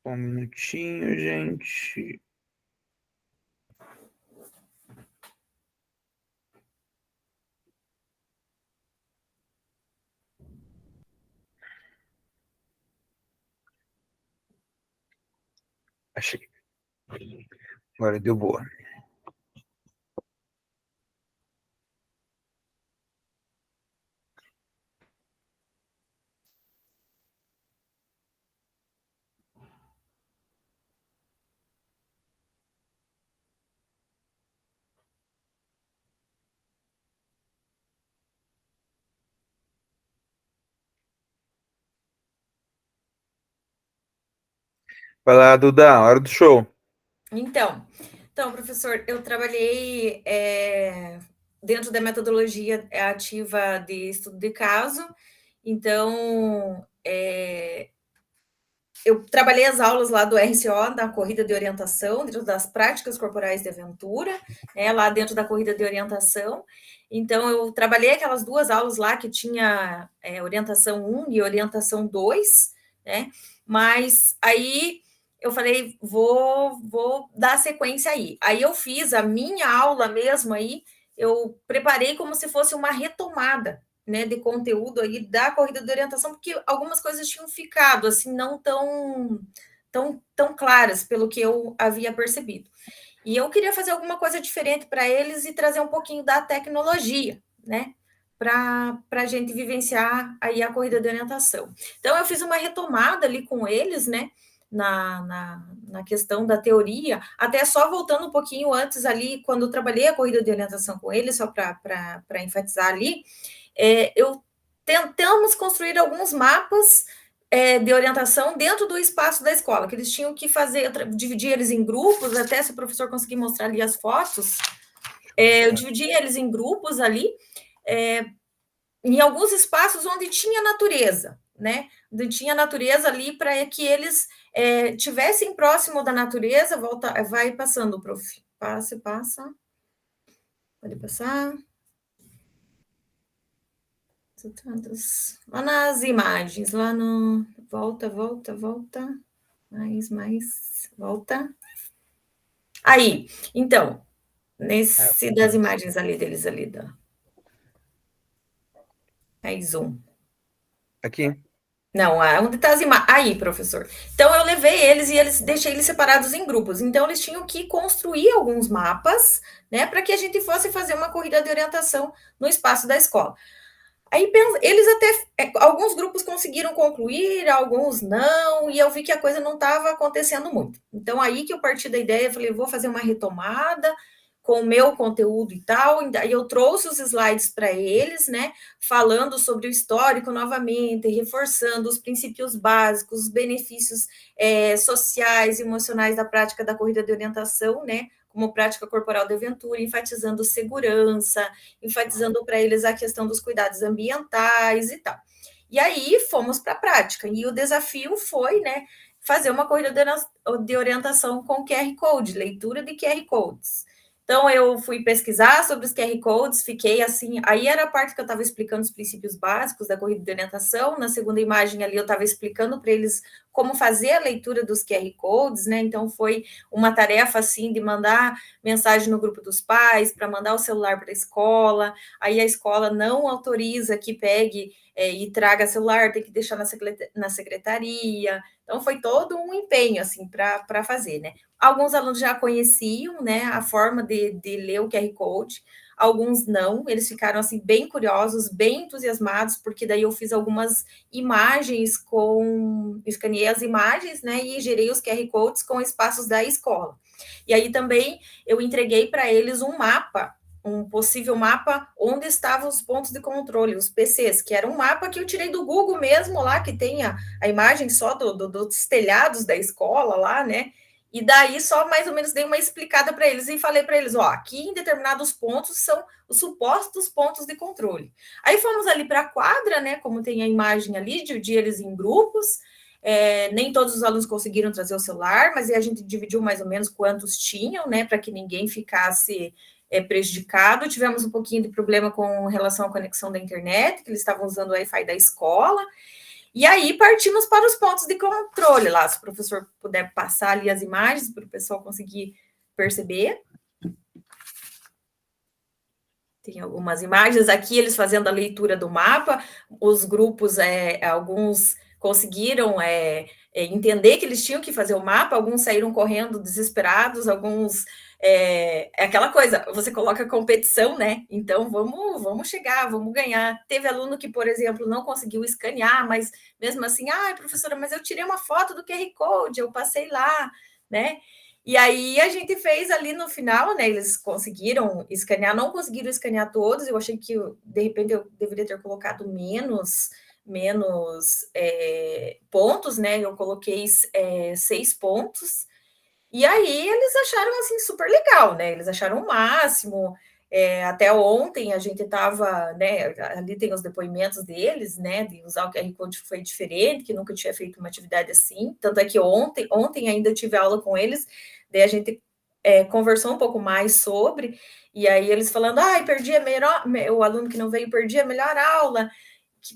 Um minutinho, gente. Achei. Agora deu boa. Vai lá, Duda, hora do show. Então, professor, eu trabalhei dentro da metodologia ativa de estudo de caso, então eu trabalhei as aulas lá do RCO, da corrida de orientação, dentro das práticas corporais de aventura, né, lá dentro da corrida de orientação. Então, eu trabalhei aquelas 2 aulas lá que tinha orientação 1 e orientação 2, né? Mas aí eu falei, vou dar sequência aí. Aí eu fiz a minha aula mesmo aí, eu preparei como se fosse uma retomada, né, de conteúdo aí da corrida de orientação, porque algumas coisas tinham ficado assim não tão claras pelo que eu havia percebido. E eu queria fazer alguma coisa diferente para eles e trazer um pouquinho da tecnologia, né, para a gente vivenciar aí a corrida de orientação. Então eu fiz uma retomada ali com eles, né, na questão da teoria, até só voltando um pouquinho antes ali, quando eu trabalhei a corrida de orientação com eles, só para enfatizar ali, tentamos construir alguns mapas de orientação dentro do espaço da escola, que eles tinham que fazer, dividir eles em grupos, até se o professor conseguir mostrar ali as fotos, eu dividi eles em grupos ali, em alguns espaços onde tinha natureza, né? Onde tinha natureza ali para que eles tivessem próximo da natureza, vai passando, prof. Passa. Pode passar. Lá nas imagens, lá no... Volta. Mais. Volta. Aí, então, nesse das imagens ali deles ali, aí, zoom. Aqui. Não, onde está as imagens? Aí, professor. Então, eu levei eles e deixei eles separados em grupos. Então, eles tinham que construir alguns mapas, né, para que a gente fosse fazer uma corrida de orientação no espaço da escola. Aí eles até, alguns grupos conseguiram concluir, alguns não, e eu vi que a coisa não estava acontecendo muito. Então, aí que eu parti da ideia, eu falei, vou fazer uma retomada com o meu conteúdo e tal, e aí eu trouxe os slides para eles, né, falando sobre o histórico novamente, reforçando os princípios básicos, os benefícios sociais e emocionais da prática da corrida de orientação, né, como prática corporal de aventura, enfatizando segurança, enfatizando para eles a questão dos cuidados ambientais e tal. E aí fomos para a prática. E o desafio foi, né, fazer uma corrida de orientação com QR Code, leitura de QR Codes. Então, eu fui pesquisar sobre os QR Codes, fiquei assim. Aí era a parte que eu estava explicando os princípios básicos da corrida de orientação. Na segunda imagem ali, eu estava explicando para eles como fazer a leitura dos QR Codes, né? Então, foi uma tarefa assim de mandar mensagem no grupo dos pais, para mandar o celular para a escola. Aí a escola não autoriza que pegue e traga celular, tem que deixar na secretaria. Então, foi todo um empenho assim para fazer, né? Alguns alunos já conheciam, né, a forma de ler o QR Code, alguns não, eles ficaram assim bem curiosos, bem entusiasmados, porque daí eu fiz algumas imagens escaneei as imagens, né, e gerei os QR Codes com espaços da escola. E aí também eu entreguei para eles um mapa, um possível mapa onde estavam os pontos de controle, os PCs, que era um mapa que eu tirei do Google mesmo lá, que tem a imagem só dos telhados da escola lá, né? E daí só mais ou menos dei uma explicada para eles e falei para eles, ó, aqui em determinados pontos são os supostos pontos de controle. Aí fomos ali para a quadra, né, como tem a imagem ali, dividi eles em grupos, nem todos os alunos conseguiram trazer o celular, mas a gente dividiu mais ou menos quantos tinham, né, para que ninguém ficasse prejudicado. Tivemos um pouquinho de problema com relação à conexão da internet, que eles estavam usando o Wi-Fi da escola. E aí partimos para os pontos de controle lá. Se o professor puder passar ali as imagens para o pessoal conseguir perceber. Tem algumas imagens aqui, eles fazendo a leitura do mapa. Os grupos, alguns conseguiram entender que eles tinham que fazer o mapa, alguns saíram correndo desesperados, alguns... É aquela coisa, você coloca competição, né? Então, vamos chegar, vamos ganhar. Teve aluno que, por exemplo, não conseguiu escanear, mas mesmo assim, professora, mas eu tirei uma foto do QR Code, eu passei lá, né? E aí a gente fez ali no final, né? Eles conseguiram escanear, não conseguiram escanear todos, eu achei que, de repente, eu deveria ter colocado menos pontos, né? Eu coloquei 6 pontos. E aí eles acharam assim super legal, né? Eles acharam o máximo. Até ontem a gente estava, né? Ali tem os depoimentos deles, né? De usar o QR Code foi diferente, que nunca tinha feito uma atividade assim. Tanto é que ontem ainda eu tive aula com eles, daí a gente conversou um pouco mais sobre, e aí eles falando, perdi a melhor, o aluno que não veio perdi a melhor aula,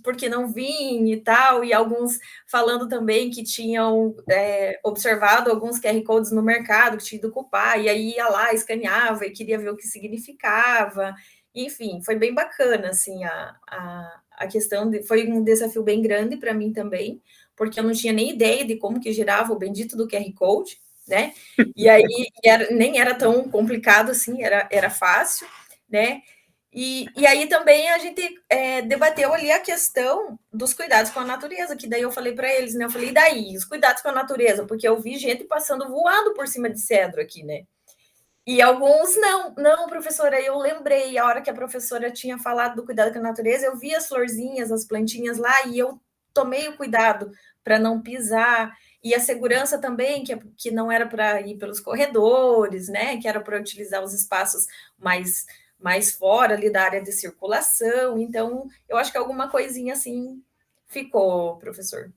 porque não vim e tal, e alguns falando também que tinham observado alguns QR Codes no mercado, que tinha ido ocupar, e aí ia lá, escaneava e queria ver o que significava. Enfim, foi bem bacana, assim, a questão foi um desafio bem grande para mim também, porque eu não tinha nem ideia de como que girava o bendito do QR Code, né? E aí nem era tão complicado assim, era fácil, né? E aí também a gente debateu ali a questão dos cuidados com a natureza, que daí eu falei para eles, né? Eu falei, e daí? Os cuidados com a natureza? Porque eu vi gente passando voando por cima de cedro aqui, né? E alguns, não, professora, eu lembrei, a hora que a professora tinha falado do cuidado com a natureza, eu vi as florzinhas, as plantinhas lá, e eu tomei o cuidado para não pisar, e a segurança também, que não era para ir pelos corredores, né? Que era para utilizar os espaços mais fora ali da área de circulação. Então, eu acho que alguma coisinha assim ficou, professor.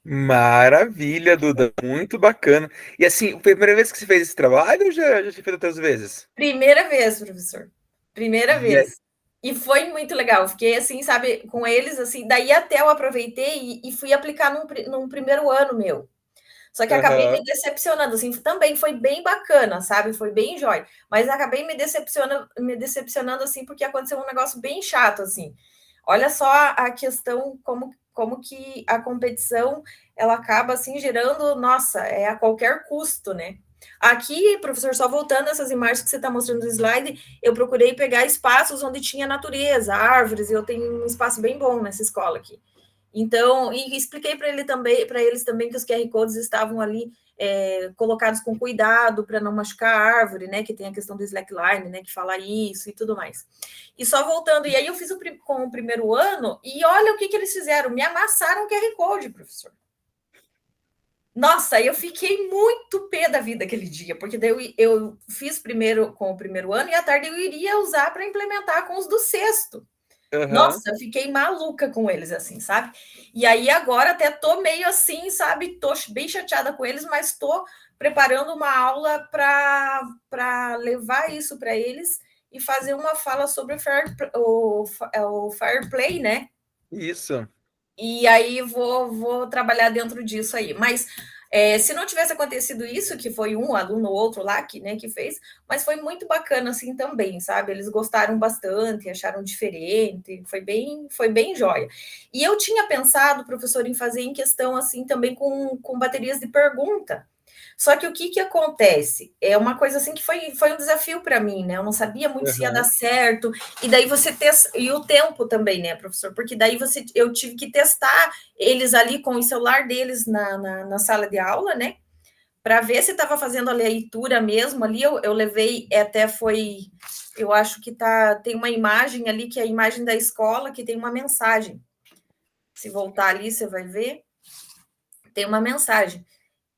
Maravilha, Duda, muito bacana. E assim, foi a primeira vez que você fez esse trabalho ou já tinha feito outras vezes? Primeira vez, professor. Primeira E vez. E foi muito legal. Fiquei assim, sabe, com eles, assim. Daí até eu aproveitei e fui aplicar num primeiro ano meu. Só que acabei me decepcionando, assim, também foi bem bacana, sabe? Foi bem jóia. Mas acabei me decepcionando, assim, porque aconteceu um negócio bem chato, assim. Olha só a questão, como que a competição, ela acaba, assim, gerando, nossa, a qualquer custo, né? Aqui, professor, só voltando essas imagens que você está mostrando no slide, eu procurei pegar espaços onde tinha natureza, árvores, e eu tenho um espaço bem bom nessa escola aqui. Então, e expliquei para eles também que os QR Codes estavam ali colocados com cuidado para não machucar a árvore, né? Que tem a questão do slackline, né? Que fala isso e tudo mais. E só voltando, e aí eu fiz com o primeiro ano, e olha o que eles fizeram, me amassaram o QR Code, professor. Nossa, eu fiquei muito pé da vida aquele dia, porque daí eu fiz primeiro com o primeiro ano e à tarde eu iria usar para implementar com os do sexto. Aham. Nossa, eu fiquei maluca com eles, assim, sabe? E aí agora até tô meio assim, sabe? Tô bem chateada com eles, mas tô preparando uma aula para levar isso para eles e fazer uma fala sobre o fair play, né? Isso. E aí vou trabalhar dentro disso aí. Mas se não tivesse acontecido isso, que foi um aluno ou outro lá que fez, mas foi muito bacana assim também, sabe? Eles gostaram bastante, acharam diferente, foi bem joia. E eu tinha pensado, professor, em fazer em questão assim também com baterias de pergunta. Só que o que acontece? É uma coisa assim que foi um desafio para mim, né? Eu não sabia muito se ia dar Aham. certo, e daí você testa, e o tempo também, né, professor? Porque daí eu tive que testar eles ali com o celular deles na sala de aula, né? Para ver se estava fazendo a leitura mesmo ali. Eu levei, eu acho que tem uma imagem ali, que é a imagem da escola, que tem uma mensagem. Se voltar ali, você vai ver, tem uma mensagem.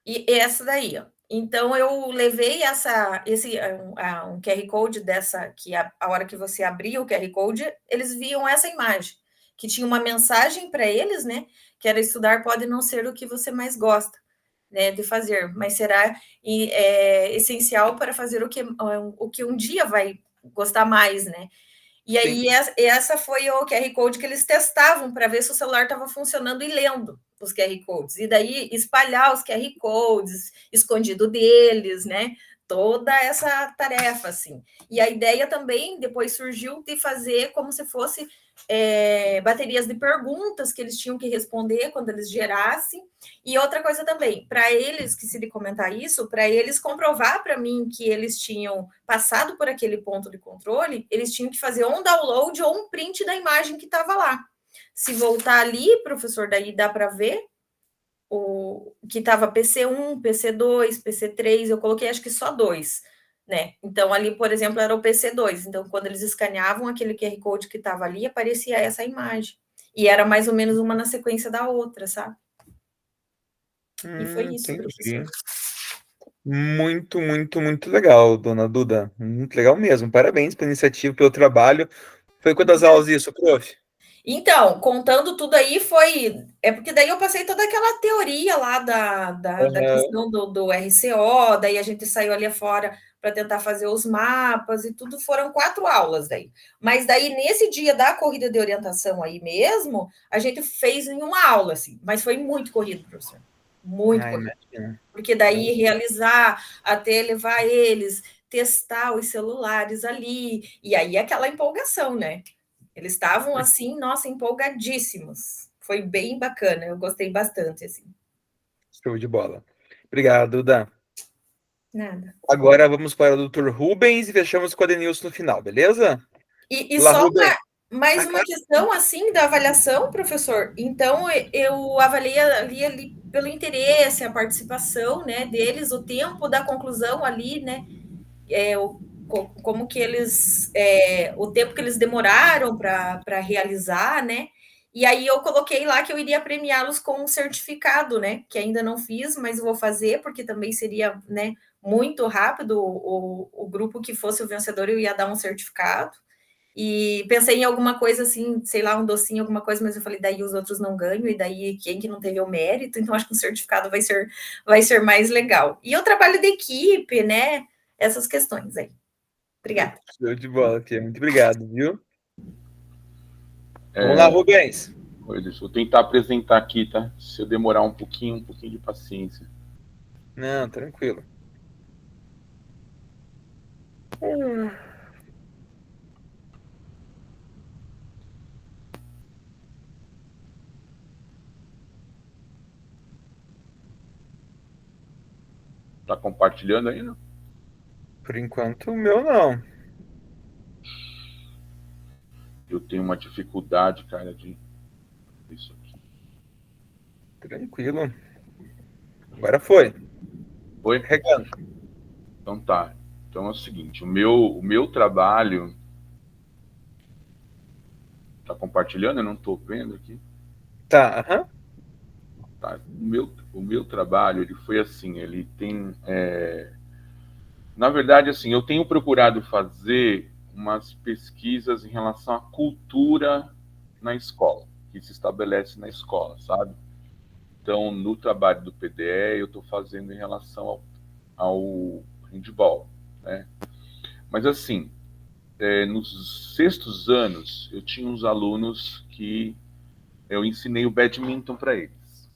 E essa daí, ó. Então, eu levei um QR Code dessa, que a hora que você abria o QR Code, eles viam essa imagem, que tinha uma mensagem para eles, né? Que era: estudar pode não ser o que você mais gosta, né, de fazer, mas será essencial para fazer o que um dia vai gostar mais, né? E aí, essa foi o QR Code que eles testavam para ver se o celular estava funcionando e lendo os QR Codes. E daí, espalhar os QR Codes, escondido deles, né? Toda essa tarefa, assim. E a ideia também, depois surgiu, de fazer como se fosse baterias de perguntas que eles tinham que responder quando eles gerassem. E outra coisa também, para eles, que se de comentar isso, para eles comprovar para mim que eles tinham passado por aquele ponto de controle, eles tinham que fazer um download ou um print da imagem que estava lá. Se voltar ali, professor, daí dá para ver o que estava PC1, PC2, PC3, eu coloquei acho que só 2, né? Então, ali, por exemplo, era o PC2. Então, quando eles escaneavam aquele QR Code que estava ali, aparecia essa imagem. E era mais ou menos uma na sequência da outra, sabe? E foi isso, professor. Entendi. Muito, muito, muito legal, dona Duda. Muito legal mesmo. Parabéns pela iniciativa, pelo trabalho. Foi quantas aulas isso, prof? Então, contando tudo aí, é porque daí eu passei toda aquela teoria lá da questão do RCO, daí a gente saiu ali fora para tentar fazer os mapas e tudo, foram 4 aulas daí. Mas daí, nesse dia da corrida de orientação aí mesmo, a gente fez em uma aula, assim, mas foi muito corrido, professor. Muito corrido. Imagina. Porque daí realizar, até levar eles, testar os celulares ali, e aí aquela empolgação, né? Eles estavam assim, nossa, empolgadíssimos. Foi bem bacana, eu gostei bastante, assim. Show de bola. Obrigado, Duda. Nada. Agora vamos para o Dr. Rubens e fechamos com a Denilson no final, beleza? E Olá, só Rubens. mais uma questão, assim, da avaliação, professor. Então, eu avaliei ali pelo interesse, a participação, né, deles, o tempo da conclusão ali, né, como que eles, o tempo que eles demoraram para realizar, né? E aí eu coloquei lá que eu iria premiá-los com um certificado, né? Que ainda não fiz, mas vou fazer, porque também seria, né, muito rápido o grupo que fosse o vencedor, eu ia dar um certificado. E pensei em alguma coisa assim, sei lá, um docinho, alguma coisa, mas eu falei, daí os outros não ganham, e daí quem que não teve o mérito, então acho que um certificado vai ser mais legal. E eu trabalho de equipe, né? Essas questões aí. Obrigada. Show de bola, tia. Muito obrigado, viu? Vamos lá, Rubens. Deixa eu tentar apresentar aqui, tá? Se eu demorar um pouquinho de paciência. Não, tranquilo. Tá compartilhando ainda? Por enquanto, o meu não. Eu tenho uma dificuldade, cara, de isso aqui. Tranquilo. Agora foi. Foi? Carregando. Então tá. Então é o seguinte, o meu trabalho... Tá compartilhando? Eu não tô vendo aqui. Tá, aham. Tá. O meu trabalho, ele foi assim, ele tem... Na verdade, assim, eu tenho procurado fazer umas pesquisas em relação à cultura na escola, que se estabelece na escola, sabe? Então, no trabalho do PDE, eu estou fazendo em relação ao handball, né? Mas, assim, nos sextos anos, eu tinha uns alunos que eu ensinei o badminton para eles.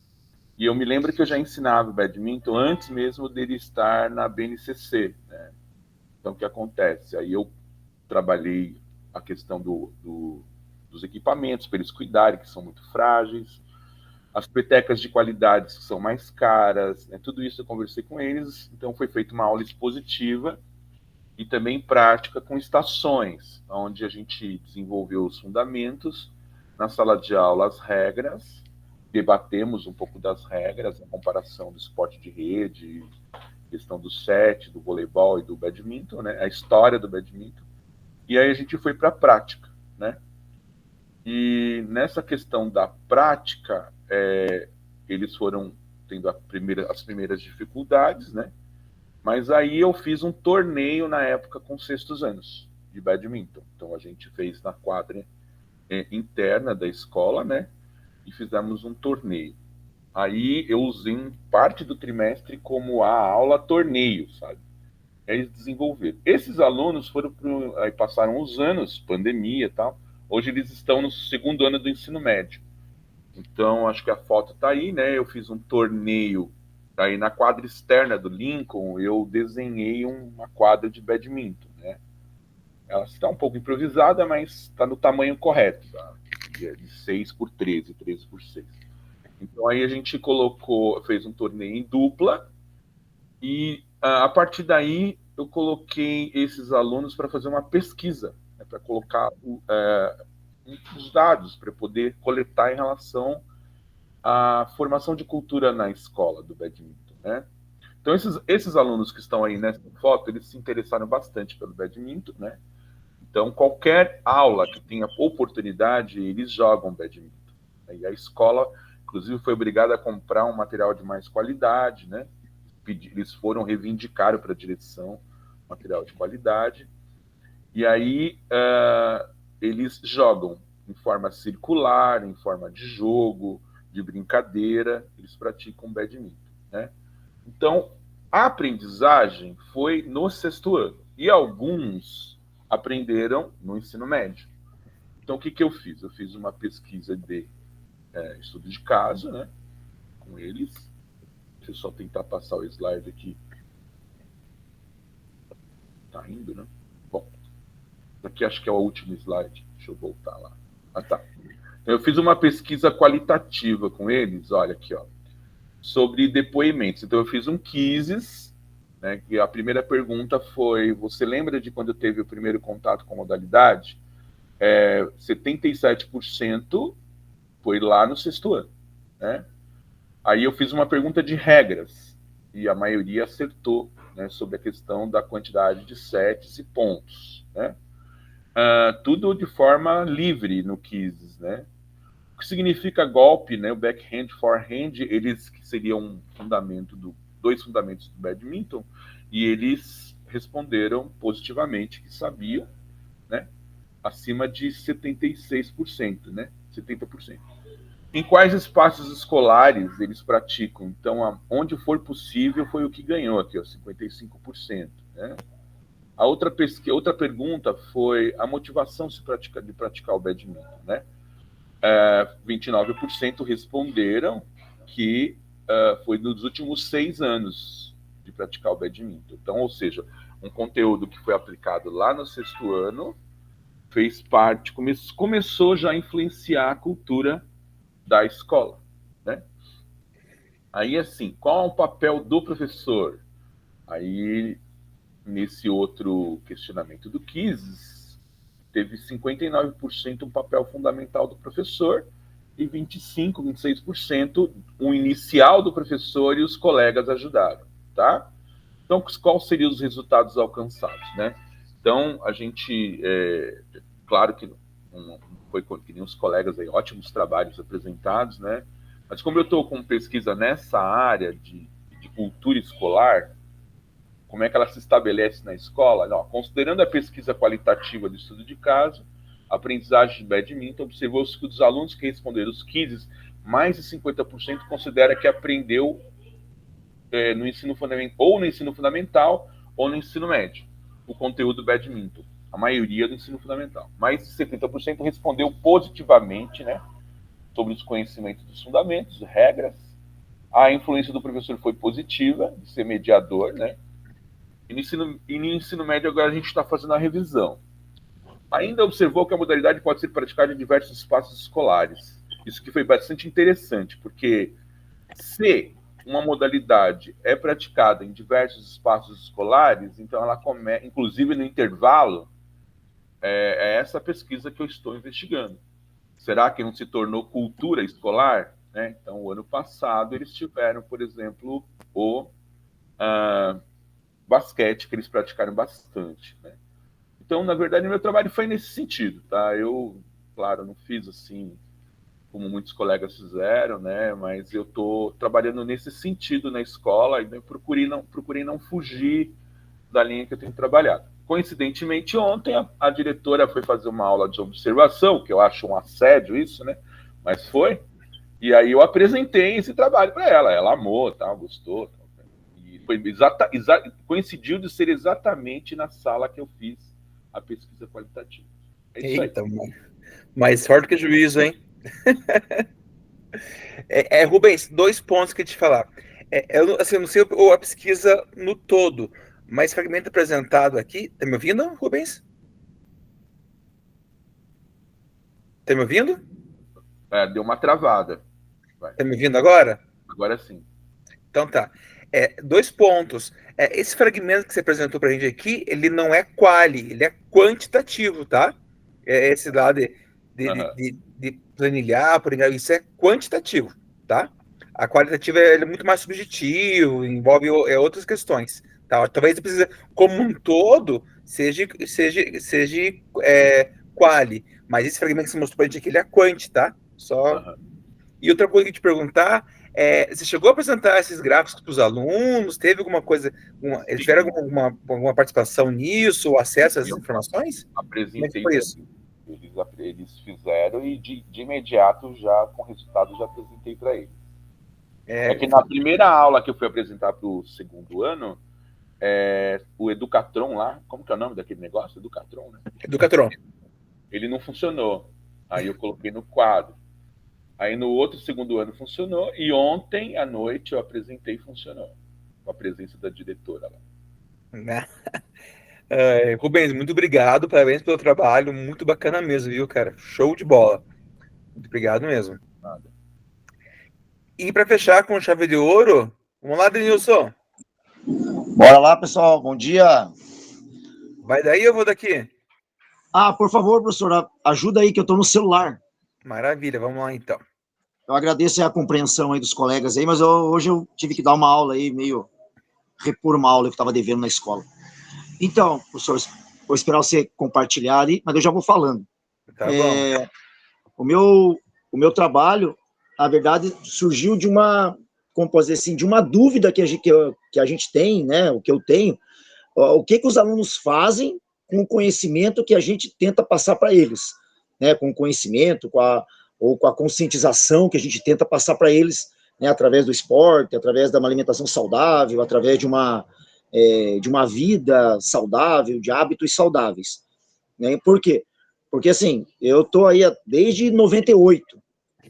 E eu me lembro que eu já ensinava o badminton antes mesmo dele estar na BNCC, né? Então, o que acontece? Aí eu trabalhei a questão dos equipamentos para eles cuidarem, que são muito frágeis, as petecas de qualidades que são mais caras, né? Tudo isso eu conversei com eles, então foi feita uma aula expositiva e também prática com estações, onde a gente desenvolveu os fundamentos, na sala de aula as regras, debatemos um pouco das regras, a comparação do esporte de rede, questão do set, do voleibol e do badminton, né? A história do badminton, e aí a gente foi para a prática, né? E nessa questão da prática, eles foram tendo as primeiras dificuldades, né? Mas aí eu fiz um torneio na época com sextos anos de badminton. Então a gente fez na quadra interna da escola, né? E fizemos um torneio. Aí eu usei parte do trimestre como a aula torneio, sabe? Eles desenvolveram. Esses alunos aí passaram os anos, pandemia e tal. Hoje eles estão no segundo ano do ensino médio. Então, acho que a foto está aí, né? Eu fiz um torneio. Aí na quadra externa do Lincoln, eu desenhei uma quadra de badminton, né? Ela está um pouco improvisada, mas está no tamanho correto, tá? De 6 por 13, 13 por 6. Então aí a gente fez um torneio em dupla, e a partir daí eu coloquei esses alunos para fazer uma pesquisa, né, para colocar os dados, para poder coletar em relação à formação de cultura na escola do badminton, né? Então esses alunos que estão aí nessa foto, eles se interessaram bastante pelo badminton, né? Então qualquer aula que tenha oportunidade, eles jogam badminton. E a escola, inclusive, foi obrigada a comprar um material de mais qualidade, né? Eles reivindicaram para a direção material de qualidade. E aí eles jogam em forma circular, em forma de jogo, de brincadeira, eles praticam badminton, né? Então, a aprendizagem foi no sexto ano. E alguns aprenderam no ensino médio. Então, o que eu fiz? Eu fiz uma pesquisa de estudo de caso, né, com eles. Deixa eu só tentar passar o slide aqui. Tá indo, né? Bom, aqui acho que é o último slide. Deixa eu voltar lá. Ah, tá. Eu fiz uma pesquisa qualitativa com eles, olha aqui, ó, sobre depoimentos. Então, eu fiz um quizzes, né, que a primeira pergunta foi: você lembra de quando teve o primeiro contato com a modalidade? 77% foi lá no sexto ano, né? Aí eu fiz uma pergunta de regras, e a maioria acertou, né, sobre a questão da quantidade de sets e pontos, né? Tudo de forma livre no quizzes, né? O que significa golpe, né? O backhand, forehand, eles que seriam dois fundamentos do badminton, e eles responderam positivamente que sabiam, né? Acima de 76%, né? 70%. Em quais espaços escolares eles praticam? Então, onde for possível foi o que ganhou aqui, ó, 55%, né? A outra pergunta foi a motivação de praticar o badminton, né? 29% responderam que foi nos últimos 6 anos de praticar o badminton. Então, ou seja, um conteúdo que foi aplicado lá no sexto ano fez parte, começou já a influenciar a cultura da escola, né? Aí, assim, qual é o papel do professor? Aí, nesse outro questionamento do quizzes, teve 59% um papel fundamental do professor e 26% o inicial do professor e os colegas ajudaram, tá? Então, quais seriam os resultados alcançados, né? Então, a gente, claro que não foi que nem os colegas aí, ótimos trabalhos apresentados, né? Mas como eu estou com pesquisa nessa área de cultura escolar, como é que ela se estabelece na escola? Não, considerando a pesquisa qualitativa do estudo de caso, a aprendizagem de badminton, observou-se que dos alunos que responderam os quizzes, mais de 50% considera que aprendeu no ensino fundamental, ou no ensino fundamental, ou no ensino médio, o conteúdo do badminton. A maioria do ensino fundamental. Mais de 70% respondeu positivamente, né, sobre os conhecimentos dos fundamentos, regras. A influência do professor foi positiva, de ser mediador, né? E no ensino médio agora a gente está fazendo a revisão. Ainda observou que a modalidade pode ser praticada em diversos espaços escolares. Isso que foi bastante interessante, porque se uma modalidade é praticada em diversos espaços escolares, então ela começa, inclusive no intervalo, é essa pesquisa que eu estou investigando. Será que não se tornou cultura escolar? Né? Então, o ano passado, eles tiveram, por exemplo, o basquete, que eles praticaram bastante. Né? Então, na verdade, meu trabalho foi nesse sentido. Tá? Eu, claro, não fiz assim como muitos colegas fizeram, né? Mas eu estou trabalhando nesse sentido na escola e procurei não fugir da linha que eu tenho trabalhado. Coincidentemente, ontem a diretora foi fazer uma aula de observação, que eu acho um assédio isso, né? Mas foi. E aí eu apresentei esse trabalho para ela. Ela amou, tá? Gostou. Tá? E foi coincidiu de ser exatamente na sala que eu fiz a pesquisa qualitativa. É isso. Eita, mais forte que juízo, hein? Rubens, 2 pontos que eu te falar. Eu não sei a pesquisa no todo, mas fragmento apresentado aqui. Tá me ouvindo, Rubens? Tá me ouvindo? Deu uma travada. Vai. Tá me ouvindo agora? Agora sim. Então tá. 2 pontos. Esse fragmento que você apresentou pra gente aqui, ele não é quali, ele é quantitativo, tá? Esse lá de planilhar, isso é quantitativo, tá? A qualitativa é muito mais subjetivo, envolve outras questões, tá? Talvez precisa, como um todo, seja quali, mas esse fragmento que você mostrou pra gente aqui, ele é quanti, tá? Só. E outra coisa que eu te perguntar, você chegou a apresentar esses gráficos para os alunos? Teve alguma coisa, eles tiveram alguma participação nisso, ou acesso a essas informações? Apresentei. Como é que foi isso? Eles fizeram e de imediato, já com resultado, já apresentei para eles. Que na primeira aula que eu fui apresentar para o segundo ano, o Educatron lá, como que é o nome daquele negócio? Educatron, né? Educatron. Ele não funcionou. Aí eu coloquei no quadro. Aí no outro segundo ano funcionou, e ontem à noite eu apresentei e funcionou. Com a presença da diretora lá. Rubens, muito obrigado, parabéns pelo trabalho, muito bacana mesmo, viu, cara? Show de bola. Muito obrigado mesmo. Nada. E para fechar com chave de ouro, vamos lá, Denilson. Bora lá, pessoal, bom dia. Vai daí ou eu vou daqui? Por favor, professor, ajuda aí que eu tô no celular. Maravilha, vamos lá então. Eu agradeço a compreensão aí dos colegas aí, mas hoje eu tive que dar uma aula aí, repor uma aula que eu estava devendo na escola. Então, professor, vou esperar você compartilhar ali, mas eu já vou falando. Tá bom. O meu trabalho, na verdade, surgiu de uma, como posso dizer assim, de uma dúvida que a gente tem, né, o que eu tenho, o que os alunos fazem com o conhecimento que a gente tenta passar para eles, né, com o conhecimento, com a conscientização que a gente tenta passar para eles, né, através do esporte, através de uma alimentação saudável, através de uma vida saudável, de hábitos saudáveis. Né? Por quê? Porque, assim, eu estou aí desde 98,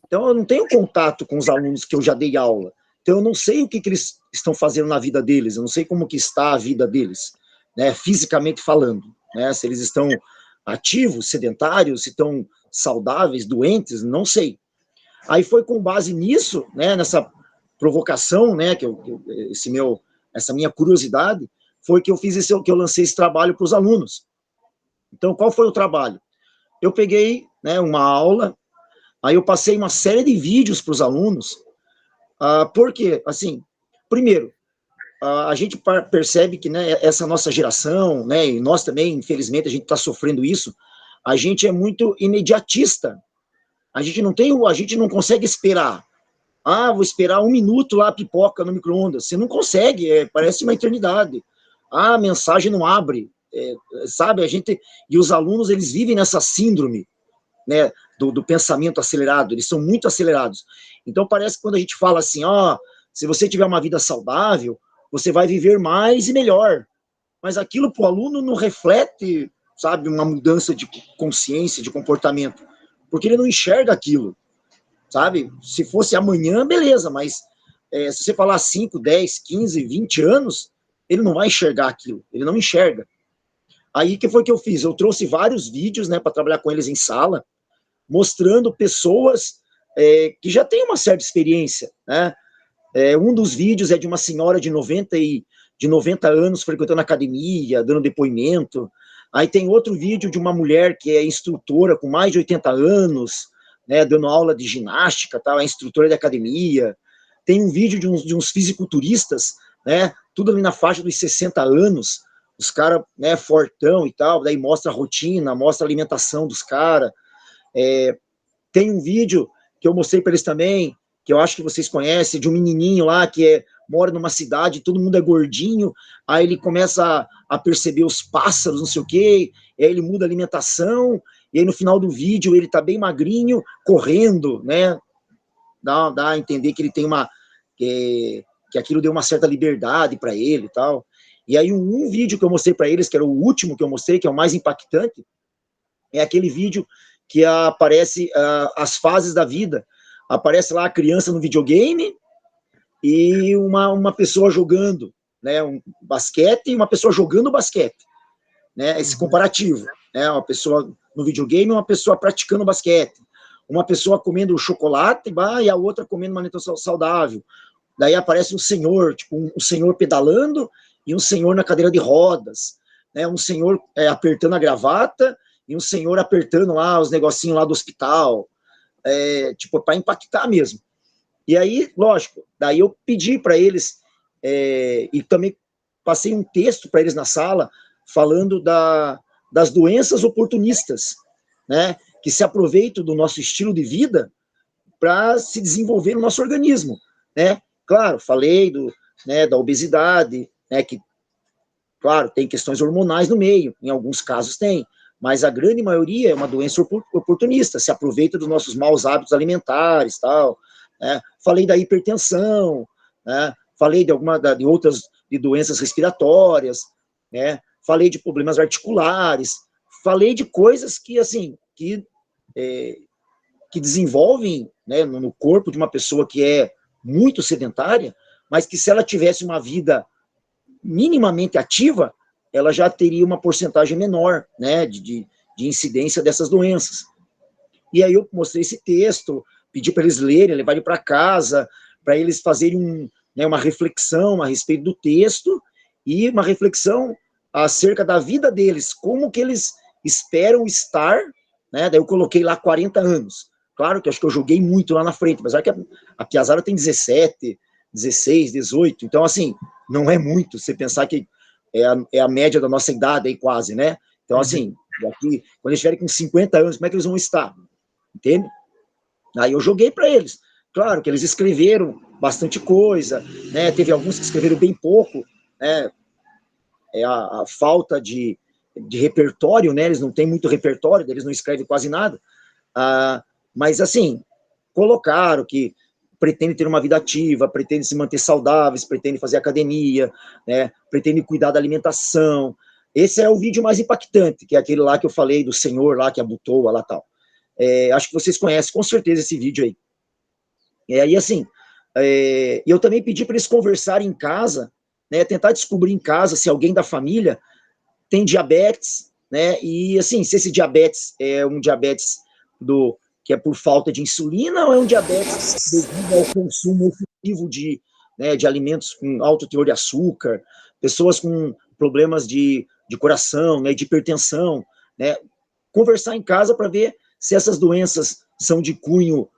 então eu não tenho contato com os alunos que eu já dei aula, então eu não sei o que eles estão fazendo na vida deles, eu não sei como que está a vida deles, né, fisicamente falando, né, se eles estão ativos, sedentários, se estão saudáveis, doentes, não sei. Aí foi com base nisso, né, nessa provocação, né, essa minha curiosidade, foi que eu que eu lancei esse trabalho para os alunos. Então, qual foi o trabalho? Eu peguei, né, uma aula, aí eu passei uma série de vídeos para os alunos, porque, assim, primeiro, a gente percebe que, né, essa nossa geração, né, e nós também, infelizmente, a gente está sofrendo isso, a gente é muito imediatista. A gente não consegue esperar. Vou esperar 1 minuto lá a pipoca no micro-ondas. Você não consegue, parece uma eternidade. a mensagem não abre, sabe, e os alunos, eles vivem nessa síndrome, né, do pensamento acelerado, eles são muito acelerados. Então parece que quando a gente fala assim, se você tiver uma vida saudável, você vai viver mais e melhor, mas aquilo para o aluno não reflete, sabe, uma mudança de consciência, de comportamento, porque ele não enxerga aquilo, sabe, se fosse amanhã, beleza, mas se você falar 5, 10, 15, 20 anos, ele não vai enxergar aquilo, ele não enxerga. Aí, o que foi que eu fiz? Eu trouxe vários vídeos, né, para trabalhar com eles em sala, mostrando pessoas que já têm uma certa experiência, né? Um dos vídeos é de uma senhora de 90 anos frequentando a academia, dando depoimento. Aí tem outro vídeo de uma mulher que é instrutora com mais de 80 anos, né, dando aula de ginástica, tal, é instrutora de academia. Tem um vídeo de uns fisiculturistas, né, tudo ali na faixa dos 60 anos, os caras, né, fortão e tal, daí mostra a rotina, mostra a alimentação dos caras. Tem um vídeo que eu mostrei para eles também, que eu acho que vocês conhecem, de um menininho lá que mora numa cidade, todo mundo é gordinho, aí ele começa a perceber os pássaros, não sei o quê, aí ele muda a alimentação, e aí no final do vídeo ele tá bem magrinho, correndo, né, dá a entender que ele tem que aquilo deu uma certa liberdade para ele e tal. E aí um vídeo que eu mostrei para eles, que era o último que eu mostrei, que é o mais impactante, é aquele vídeo que aparece as fases da vida. Aparece lá a criança no videogame e uma pessoa jogando, né, um basquete e uma pessoa jogando basquete, né, esse comparativo, né, uma pessoa no videogame e uma pessoa praticando basquete, uma pessoa comendo chocolate e a outra comendo uma alimentação saudável. Daí aparece um senhor, tipo um senhor pedalando e um senhor na cadeira de rodas, né, um senhor apertando a gravata e um senhor apertando lá os negocinhos lá do hospital, tipo, para impactar mesmo. E aí, lógico, daí eu pedi para eles, e também passei um texto para eles na sala, falando das doenças oportunistas, né, que se aproveitam do nosso estilo de vida para se desenvolver no nosso organismo, né. Claro, falei da obesidade, né, que, claro, tem questões hormonais no meio, em alguns casos tem, mas a grande maioria é uma doença oportunista, se aproveita dos nossos maus hábitos alimentares, tal, né? Falei da hipertensão, né? Falei de outras doenças respiratórias, né? Falei de problemas articulares, falei de coisas que, assim, que desenvolvem, né, no corpo de uma pessoa que é muito sedentária, mas que se ela tivesse uma vida minimamente ativa, ela já teria uma porcentagem menor, né, de incidência dessas doenças. E aí eu mostrei esse texto, pedi para eles lerem, levarem para casa, para eles fazerem uma reflexão a respeito do texto e uma reflexão acerca da vida deles, como que eles esperam estar, né, daí eu coloquei lá 40 anos. Claro que acho que eu joguei muito lá na frente, mas que a piazada tem 17, 16, 18, então assim, não é muito, você pensar que é a média da nossa idade aí quase, né? Então, assim, daqui, quando eles estiverem com 50 anos, como é que eles vão estar? Entende? Aí eu joguei para eles. Claro que eles escreveram bastante coisa, né? Teve alguns que escreveram bem pouco, né? A falta de repertório, né? Eles não têm muito repertório, eles não escrevem quase nada. Mas, assim, colocaram que pretende ter uma vida ativa, pretende se manter saudáveis, pretende fazer academia, né, pretende cuidar da alimentação. Esse é o vídeo mais impactante, que é aquele lá que eu falei do senhor lá que abutou lá tal. Acho que vocês conhecem com certeza esse vídeo aí. E assim, eu também pedi para eles conversarem em casa, né, tentar descobrir em casa se alguém da família tem diabetes, né, e assim, se esse diabetes é um diabetes que é por falta de insulina, ou é um diabetes devido ao consumo excessivo de alimentos com alto teor de açúcar, pessoas com problemas de coração, né, de hipertensão, né, conversar em casa para ver se essas doenças são de cunho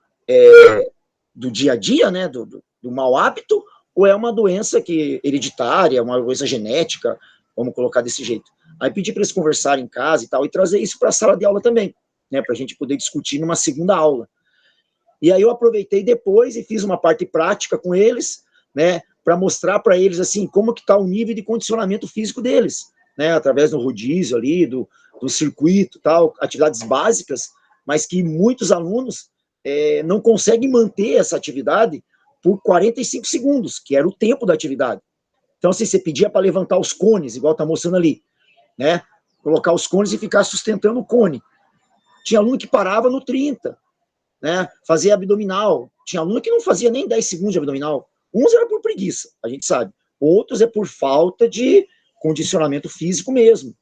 do dia a dia, né, do mau hábito, ou é uma doença hereditária, uma doença genética, vamos colocar desse jeito. Aí pedi para eles conversarem em casa e tal, e trazer isso para a sala de aula também, né, para a gente poder discutir numa segunda aula. E aí eu aproveitei depois e fiz uma parte prática com eles, né, para mostrar para eles, assim, como que está o nível de condicionamento físico deles, né, através do rodízio ali, do circuito, tal, atividades básicas, mas que muitos alunos não conseguem manter essa atividade por 45 segundos, que era o tempo da atividade. Então, assim, você pedia para levantar os cones, igual está mostrando ali, né, colocar os cones e ficar sustentando o cone. Tinha aluno que parava no 30, né, fazia abdominal. Tinha aluno que não fazia nem 10 segundos de abdominal. Uns era por preguiça, a gente sabe. Outros é por falta de condicionamento físico mesmo.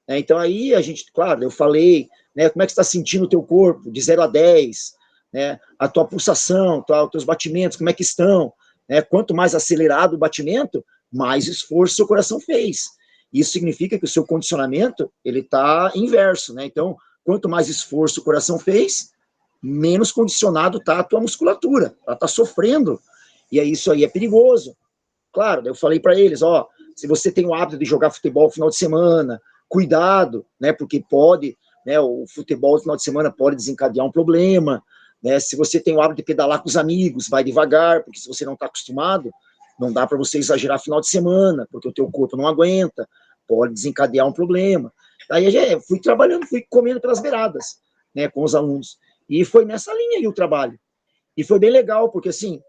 Então aí a gente, claro, eu falei, né, como é que você está sentindo o teu corpo, de 0 a 10, né, a tua pulsação, os teus batimentos, como é que estão, né, quanto mais acelerado o batimento, mais esforço o seu coração fez. Isso significa que o seu condicionamento, ele está inverso, né, então, quanto mais esforço o coração fez, menos condicionado está a tua musculatura, ela está sofrendo, e isso aí é perigoso. Claro, eu falei para eles, ó, se você tem o hábito de jogar futebol no final de semana, cuidado, né, porque pode, né, o futebol no final de semana pode desencadear um problema, né, se você tem o hábito de pedalar com os amigos, vai devagar, porque se você não está acostumado, não dá para você exagerar final de semana, porque o teu corpo não aguenta, pode desencadear um problema. Aí eu fui trabalhando, fui comendo pelas beiradas, né, com os alunos, e foi nessa linha aí o trabalho, e foi bem legal, porque assim,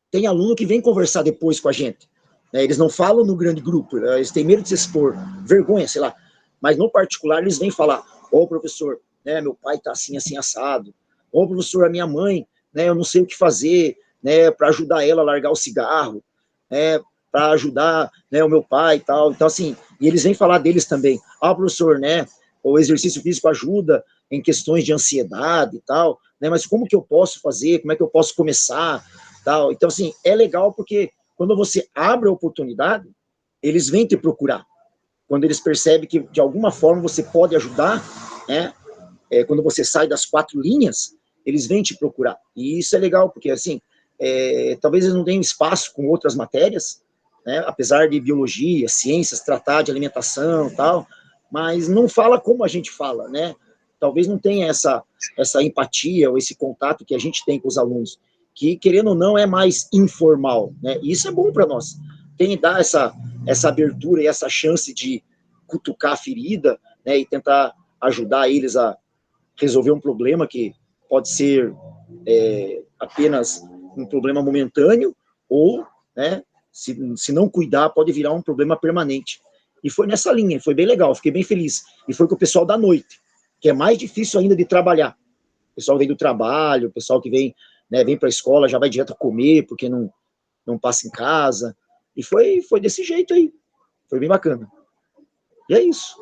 tem aluno que vem conversar depois com a gente, né, eles não falam no grande grupo, eles têm medo de se expor, vergonha, sei lá, mas no particular eles vêm falar, ô professor, né, meu pai tá assim, assim, assado, ô professor, a minha mãe, né, eu não sei o que fazer, né, para ajudar ela a largar o cigarro, né, para ajudar, né, o meu pai e tal, então assim, e eles vêm falar deles também, professor, né, o exercício físico ajuda em questões de ansiedade e tal, né, mas como que eu posso fazer, como é que eu posso começar, tal, então assim, é legal porque quando você abre a oportunidade, eles vêm te procurar, quando eles percebem que de alguma forma você pode ajudar, né, quando você sai das 4 linhas, eles vêm te procurar, e isso é legal, porque assim, talvez eles não tenham espaço com outras matérias, né, apesar de biologia, ciências, tratar de alimentação e tal, mas não fala como a gente fala, né, talvez não tenha essa empatia ou esse contato que a gente tem com os alunos, que, querendo ou não, é mais informal, né, e isso é bom para nós, tem que dar essa abertura e essa chance de cutucar a ferida, né, e tentar ajudar eles a resolver um problema que pode ser apenas um problema momentâneo, ou, né, se não cuidar, pode virar um problema permanente. E foi nessa linha, foi bem legal, fiquei bem feliz. E foi com o pessoal da noite, que é mais difícil ainda de trabalhar. O pessoal vem do trabalho, o pessoal que vem, né, vem para a escola, já vai direto comer, porque não passa em casa. E foi desse jeito aí. Foi bem bacana. E é isso.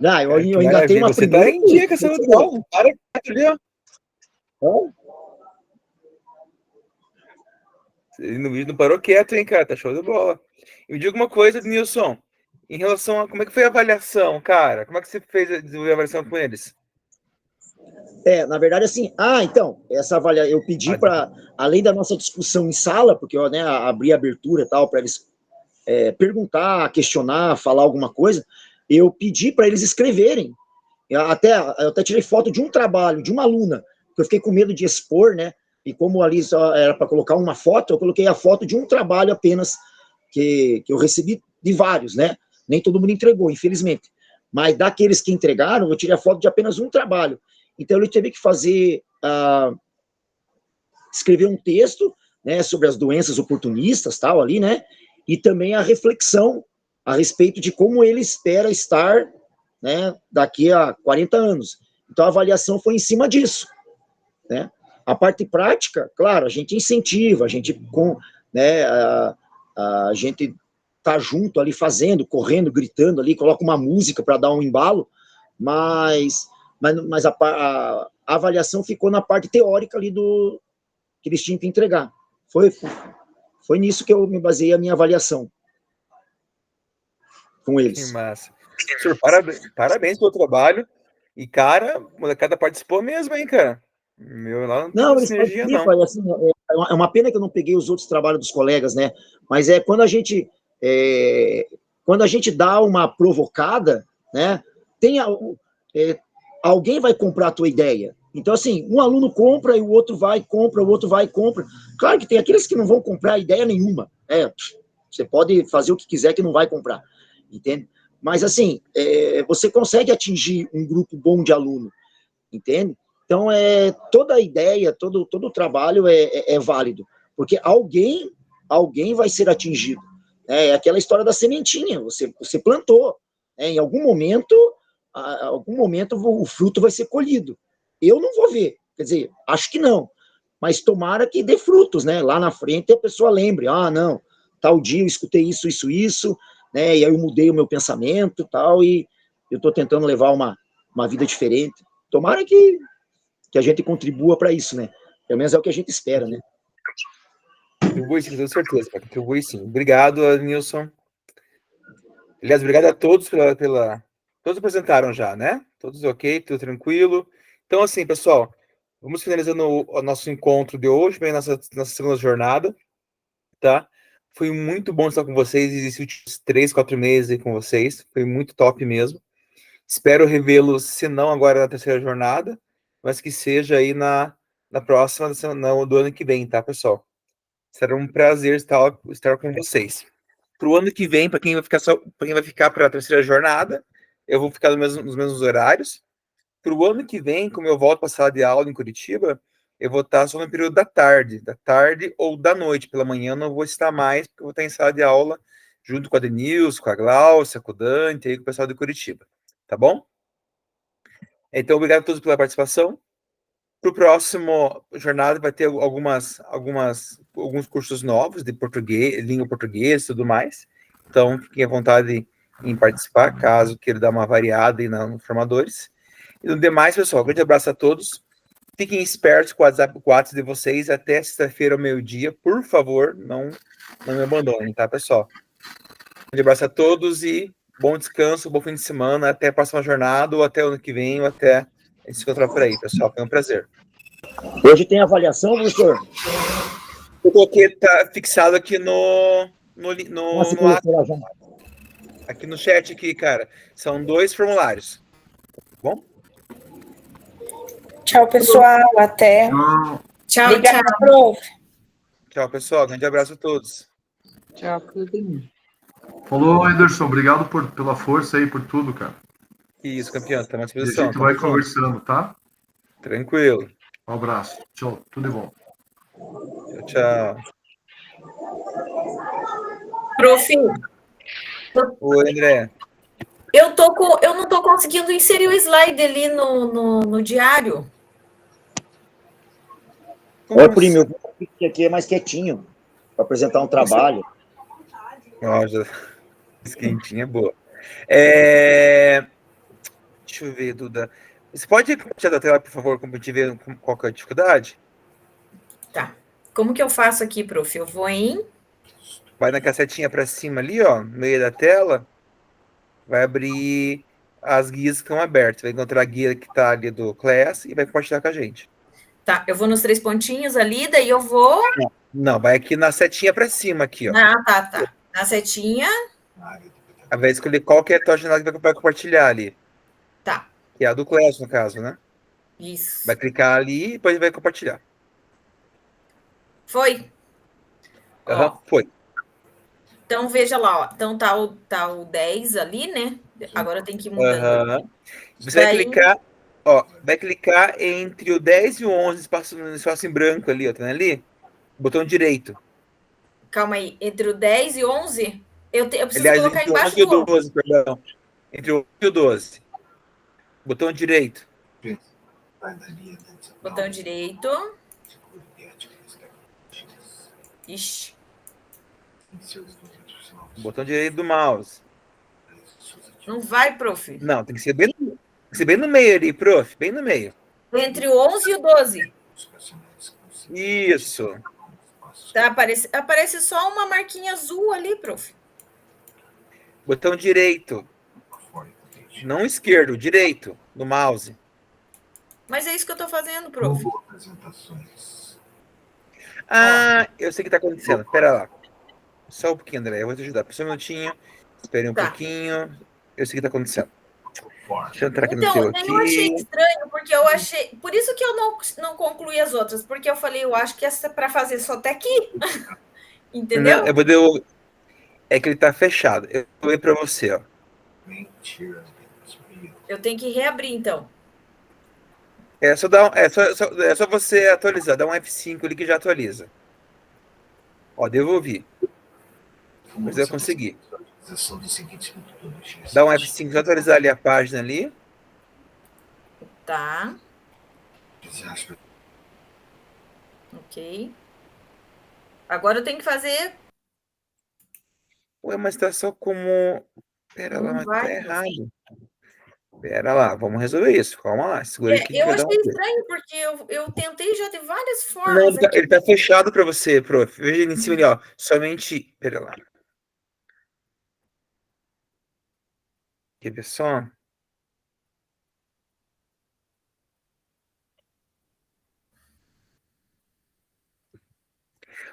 Eu ainda tenho uma você tá em dia com essa legal. Para ali, ó. No vídeo não parou quieto, hein, cara? Tá show de bola. E me diga uma coisa, Nilson. Em relação a como é que foi a avaliação, cara? Como é que você fez a desenvolver a avaliação com eles? Na verdade, assim, então, essa avaliação, eu pedi para, além da nossa discussão em sala, porque eu, né, abri a abertura e tal, para eles perguntar, questionar, falar alguma coisa, eu pedi para eles escreverem. Eu até tirei foto de um trabalho, de uma aluna, que eu fiquei com medo de expor, né? E como ali só era para colocar uma foto, eu coloquei a foto de um trabalho apenas, que eu recebi de vários, né? Nem todo mundo entregou, infelizmente. Mas daqueles que entregaram, eu tirei a foto de apenas um trabalho. Então, ele teve que fazer, escrever um texto, né, sobre as doenças oportunistas, tal, ali, né? E também a reflexão a respeito de como ele espera estar, né, daqui a 40 anos. Então, a avaliação foi em cima disso, né? A parte prática, claro, a gente incentiva, a gente a gente tá junto ali fazendo, correndo, gritando ali, coloca uma música para dar um embalo, mas a avaliação ficou na parte teórica ali que eles tinham que entregar. Foi nisso que eu me baseei a minha avaliação com eles. Que massa. Senhor, parabéns pelo trabalho. E, cara, a molecada participou mesmo, hein, cara? Lá não tem sinergia, não. Assim, é uma pena que eu não peguei os outros trabalhos dos colegas, né? Mas quando a gente dá uma provocada, né? Alguém vai comprar a tua ideia. Então, assim, um aluno compra e o outro vai, compra, o outro vai e compra. Claro que tem aqueles que não vão comprar ideia nenhuma. Você pode fazer o que quiser que não vai comprar, entende? Mas, assim, você consegue atingir um grupo bom de aluno, entende? Então, toda a ideia, todo o trabalho é válido, porque alguém vai ser atingido. É aquela história da sementinha, você plantou, em algum momento o fruto vai ser colhido. Eu não vou ver, quer dizer, acho que não, mas tomara que dê frutos, né? Lá na frente a pessoa lembre, não, tal dia eu escutei isso, né? E aí eu mudei o meu pensamento, tal, e eu estou tentando levar uma vida diferente. Tomara que a gente contribua para isso, né? Pelo menos é o que a gente espera, né? Contribui sim, com certeza, cara. Contribui sim. Obrigado, Nilson. Aliás, obrigado a todos Todos apresentaram já, né? Todos ok, tudo tranquilo. Então, assim, pessoal, vamos finalizando o nosso encontro de hoje, bem, nossa segunda jornada, tá? Foi muito bom estar com vocês esses últimos 3, 4 meses aí com vocês. Foi muito top mesmo. Espero revê-los, se não agora na terceira jornada, mas que seja aí na próxima do ano que vem, tá, pessoal? Será um prazer estar com vocês. Para o ano que vem, para quem vai ficar para a terceira jornada, eu vou ficar nos mesmos horários. Para o ano que vem, como eu volto para a sala de aula em Curitiba, eu vou estar só no período da tarde ou da noite. Pela manhã eu não vou estar mais, porque eu vou estar em sala de aula junto com a Denilson, com a Gláucia, com o Dante, aí com o pessoal de Curitiba. Tá bom? Então, obrigado a todos pela participação. Para o próximo jornada vai ter alguns cursos novos de português, língua portuguesa e tudo mais. Então, fiquem à vontade em participar, caso queira dar uma variada aí nos formadores. E no demais, pessoal, grande abraço a todos. Fiquem espertos com o WhatsApp de vocês até sexta-feira ao meio-dia. Por favor, não me abandonem, tá, pessoal? Grande abraço a todos e bom descanso, bom fim de semana. Até a próxima jornada, ou até o ano que vem, ou até a gente se encontrar por aí, pessoal. Foi um prazer. Hoje tem avaliação, professor? Eu coloquei, tá fixado aqui no aqui no chat aqui, cara. São 2 formulários. Bom? Tchau, pessoal. Até. Tchau, Obrigada, tchau. prof. Tchau, pessoal. Grande abraço a todos. Tchau, Claudinho. Falou, Anderson. Obrigado pela força aí, por tudo, cara. Isso, campeão. Estamos à E a disposição. gente vai Tamo junto. conversando, tá? Tranquilo. Um abraço. Tchau. Tudo de bom. Tchau. Prof, Oi, André. eu não tô conseguindo inserir o slide ali no diário. Ô, primo, eu aqui é mais quietinho, para apresentar um trabalho. Já... Esquentinha é boa. Deixa eu ver, Duda. Você pode compartilhar da tela, por favor, para a gente ver qual que é a dificuldade? Tá. Como que eu faço aqui, prof? Eu vou em... Vai na casetinha para cima ali, ó, no meio da tela. Vai abrir as guias que estão abertas. Vai encontrar a guia que está ali do Class e vai compartilhar com a gente. Tá, eu vou nos 3 pontinhos ali, daí eu vou... Não, vai aqui na setinha para cima, aqui, ó. Tá. Na setinha. Vai escolher qual que é a tua jornada que vai compartilhar ali. Tá. Que é a do Class, no caso, né? Isso. Vai clicar ali e depois vai compartilhar. Foi? Foi. Então, veja lá, ó. Então, tá o 10 ali, né? Agora tem que ir mudando. Você vai clicar entre o 10 e o 11, espaço em branco ali, ó, tá ali? Botão direito. Calma aí, entre o 10 e o 11? Eu preciso Aliás, colocar entre embaixo o 11 e o do 12, perdão. Entre o 11 e o 12. Botão direito. Botão direito. Ixi. Botão direito do mouse. Não vai, prof. Não, tem que ser bem no meio ali, prof. Bem no meio. Entre o 11 e o 12. Isso. Tá, aparece só uma marquinha azul ali, prof. Botão direito. Não esquerdo, direito, do mouse. Mas é isso que eu tô fazendo, prof. Eu sei o que tá acontecendo. Espera lá. Só um pouquinho, André. Eu vou te ajudar. Só um minutinho. Espere um pouquinho. Eu sei o que tá acontecendo. Deixa eu entrar aqui no Então, teu daí eu achei aqui. estranho, porque eu achei. Por isso que eu não concluí as outras, porque eu falei, eu acho que essa é para fazer só até aqui. Entendeu? Não, é que ele tá fechado. Eu vou ler para você, ó. Eu tenho que reabrir, então. É só você atualizar, dá um F5 ali que já atualiza. Ó, devolvi. Mas eu consegui. Dá um F5 já atualizar ali a página ali. Tá. Ok. Agora eu tenho que fazer. Ué, mas tá só como. Pera lá, Não mas tá vai. errado. Pera lá, vamos resolver isso. Calma lá, segura aí que a gente Eu vai dar um achei jeito. estranho, porque eu tentei já de várias Não, formas aqui. ele tá fechado para você, prof. Veja ali em cima ali, ó. Somente. Pera lá. Quer ver só?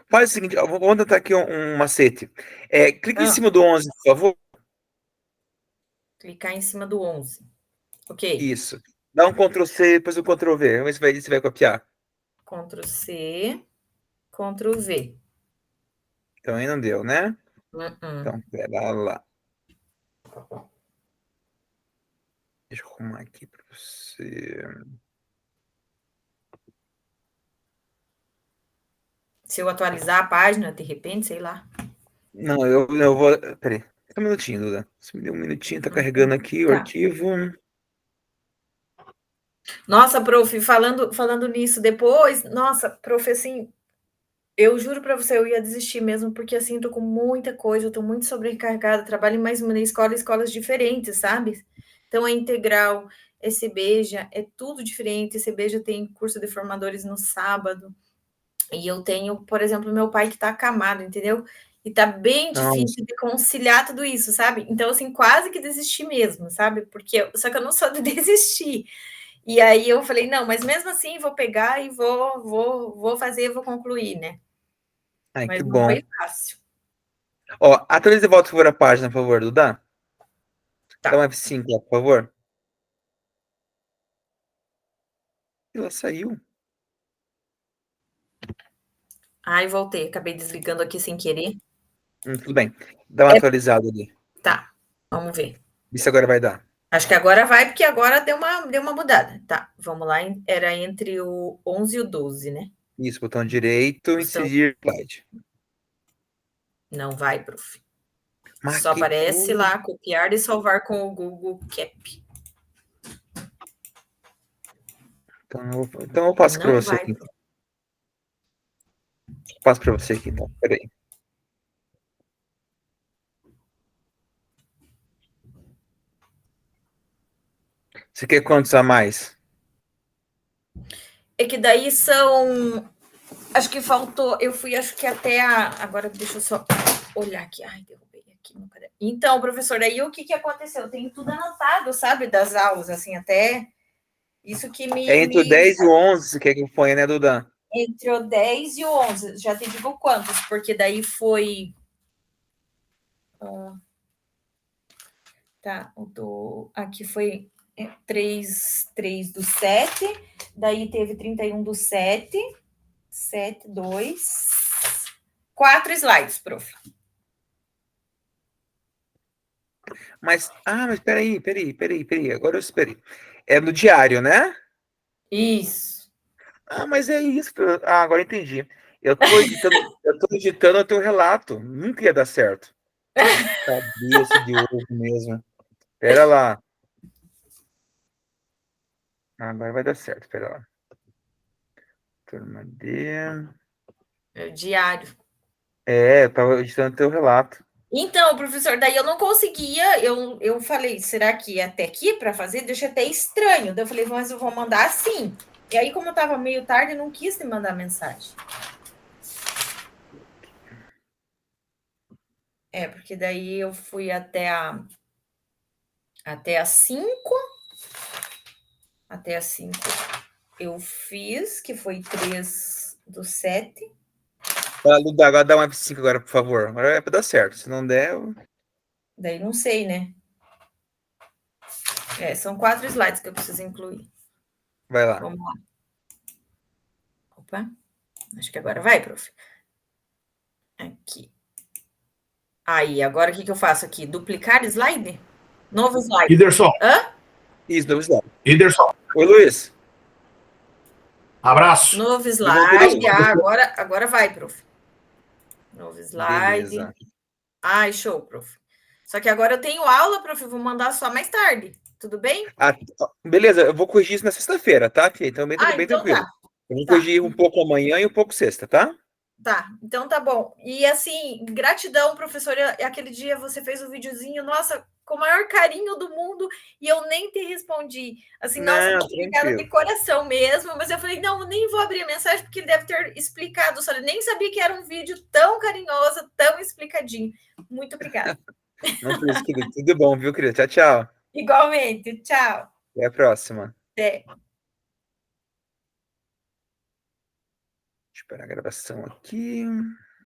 Faz o seguinte, ó, vamos tentar aqui um macete. Clica em cima do 11, por favor. Clicar em cima do 11. Ok. Isso. Dá um Ctrl C, depois um Ctrl V. Vamos ver se vai copiar. Ctrl C, Ctrl V. Então aí não deu, né? Uh-uh. Então, pera lá. Deixa eu arrumar aqui para você. Se eu atualizar a página, de repente, sei lá. Não, eu vou. Peraí. Só um minutinho, Duda. Só me dê um minutinho, tá carregando aqui o Tá. arquivo. Nossa, prof, falando nisso depois, nossa, prof, assim, eu juro para você, eu ia desistir mesmo, porque assim, tô com muita coisa, eu tô muito sobrecarregada, trabalho em mais uma escola, escolas diferentes, sabe? Então é integral, é CBEJA, é tudo diferente. CBEJA tem curso de formadores no sábado, e eu tenho, por exemplo, meu pai que tá acamado, entendeu? E tá bem difícil de conciliar tudo isso, sabe? Então, assim, quase que desisti mesmo, sabe? Só que eu não sou de desistir. E aí eu falei, não, mas mesmo assim vou pegar e vou fazer, vou concluir, né? Ai, que Mas não bom. foi fácil. Ó, atualize de volta, por favor, a página, por favor, Duda. Tá. Dá um F5 lá, por favor. Ela saiu. Ai, voltei, acabei desligando aqui sem querer. Tudo bem. Dá uma atualizada ali. Tá, vamos ver. Isso agora vai dar. Acho que agora vai, porque agora deu uma mudada. Tá, vamos lá. Era entre o 11 e o 12, né? Isso, botão direito, inserir slide. Não vai, prof. Mas Só que aparece coisa. lá, copiar e salvar com o Google Keep. Então eu passo para Não você vai. aqui. Passo para você aqui, então. Peraí. Você quer quantos a mais? É que daí são. Acho que faltou. Eu fui, acho que até a. Agora deixa eu só olhar aqui. Ai, derrubei aqui no caderno. Então, professor, aí o que aconteceu? Eu tenho tudo anotado, sabe, das aulas, assim, até. Isso que É entre o 10 e o 11, você quer que eu ponha, né, Duda? Entre o 10 e o 11. Já te digo quantos, porque daí foi. Tá, aqui foi 3 do 7, daí teve 31 do 7, 7, 2, 4 slides, prof. Mas peraí. Agora eu esperei. É no diário, né? Isso. Mas é isso. Agora entendi. Eu tô editando o teu relato. Nunca ia dar certo. Cabeça de ovo mesmo. Pera lá. Agora vai dar certo. Pera lá. Turma D. É o diário. Eu tava editando o teu relato. Então, professor, daí eu não conseguia, eu falei, será que é até aqui para fazer? Deixa até estranho. Daí eu falei, mas eu vou mandar assim. E aí, como eu estava meio tarde, eu não quis te mandar mensagem. Porque daí eu fui até as 5. Até as 5 eu fiz, que foi 3 do 7. Luda, agora dá um F5 agora, por favor. Agora é pra dar certo. Se não der, Daí não sei, né? São 4 slides que eu preciso incluir. Vai lá. Vamos lá. Opa, acho que agora vai, prof. Aqui. Aí, agora o que eu faço aqui? Duplicar slide? Novo slide. Iderson. Hã? Isso, novo slide. Iderson. Oi, Luiz. Abraço. Novo slide. Agora vai, prof. Novo slide. Beleza. Ai, show, prof. Só que agora eu tenho aula, prof. Eu vou mandar só mais tarde. Tudo bem? Beleza, eu vou corrigir isso na sexta-feira, tá? Então, bem então tranquilo. tá. Eu vou corrigir um pouco amanhã e um pouco sexta, tá? Tá, então tá bom. E assim, gratidão, professor. Aquele dia você fez um videozinho, nossa, com o maior carinho do mundo, e eu nem te respondi. Assim, nossa, muito obrigada de coração mesmo. Mas eu falei, não, nem vou abrir a mensagem, porque ele deve ter explicado. Só nem sabia que era um vídeo tão carinhoso, tão explicadinho. Muito obrigada. Não foi isso, querido. Tudo bom, viu, querido? Tchau, tchau. Igualmente. Tchau. Até a próxima. Até. Deixa eu parar a gravação aqui.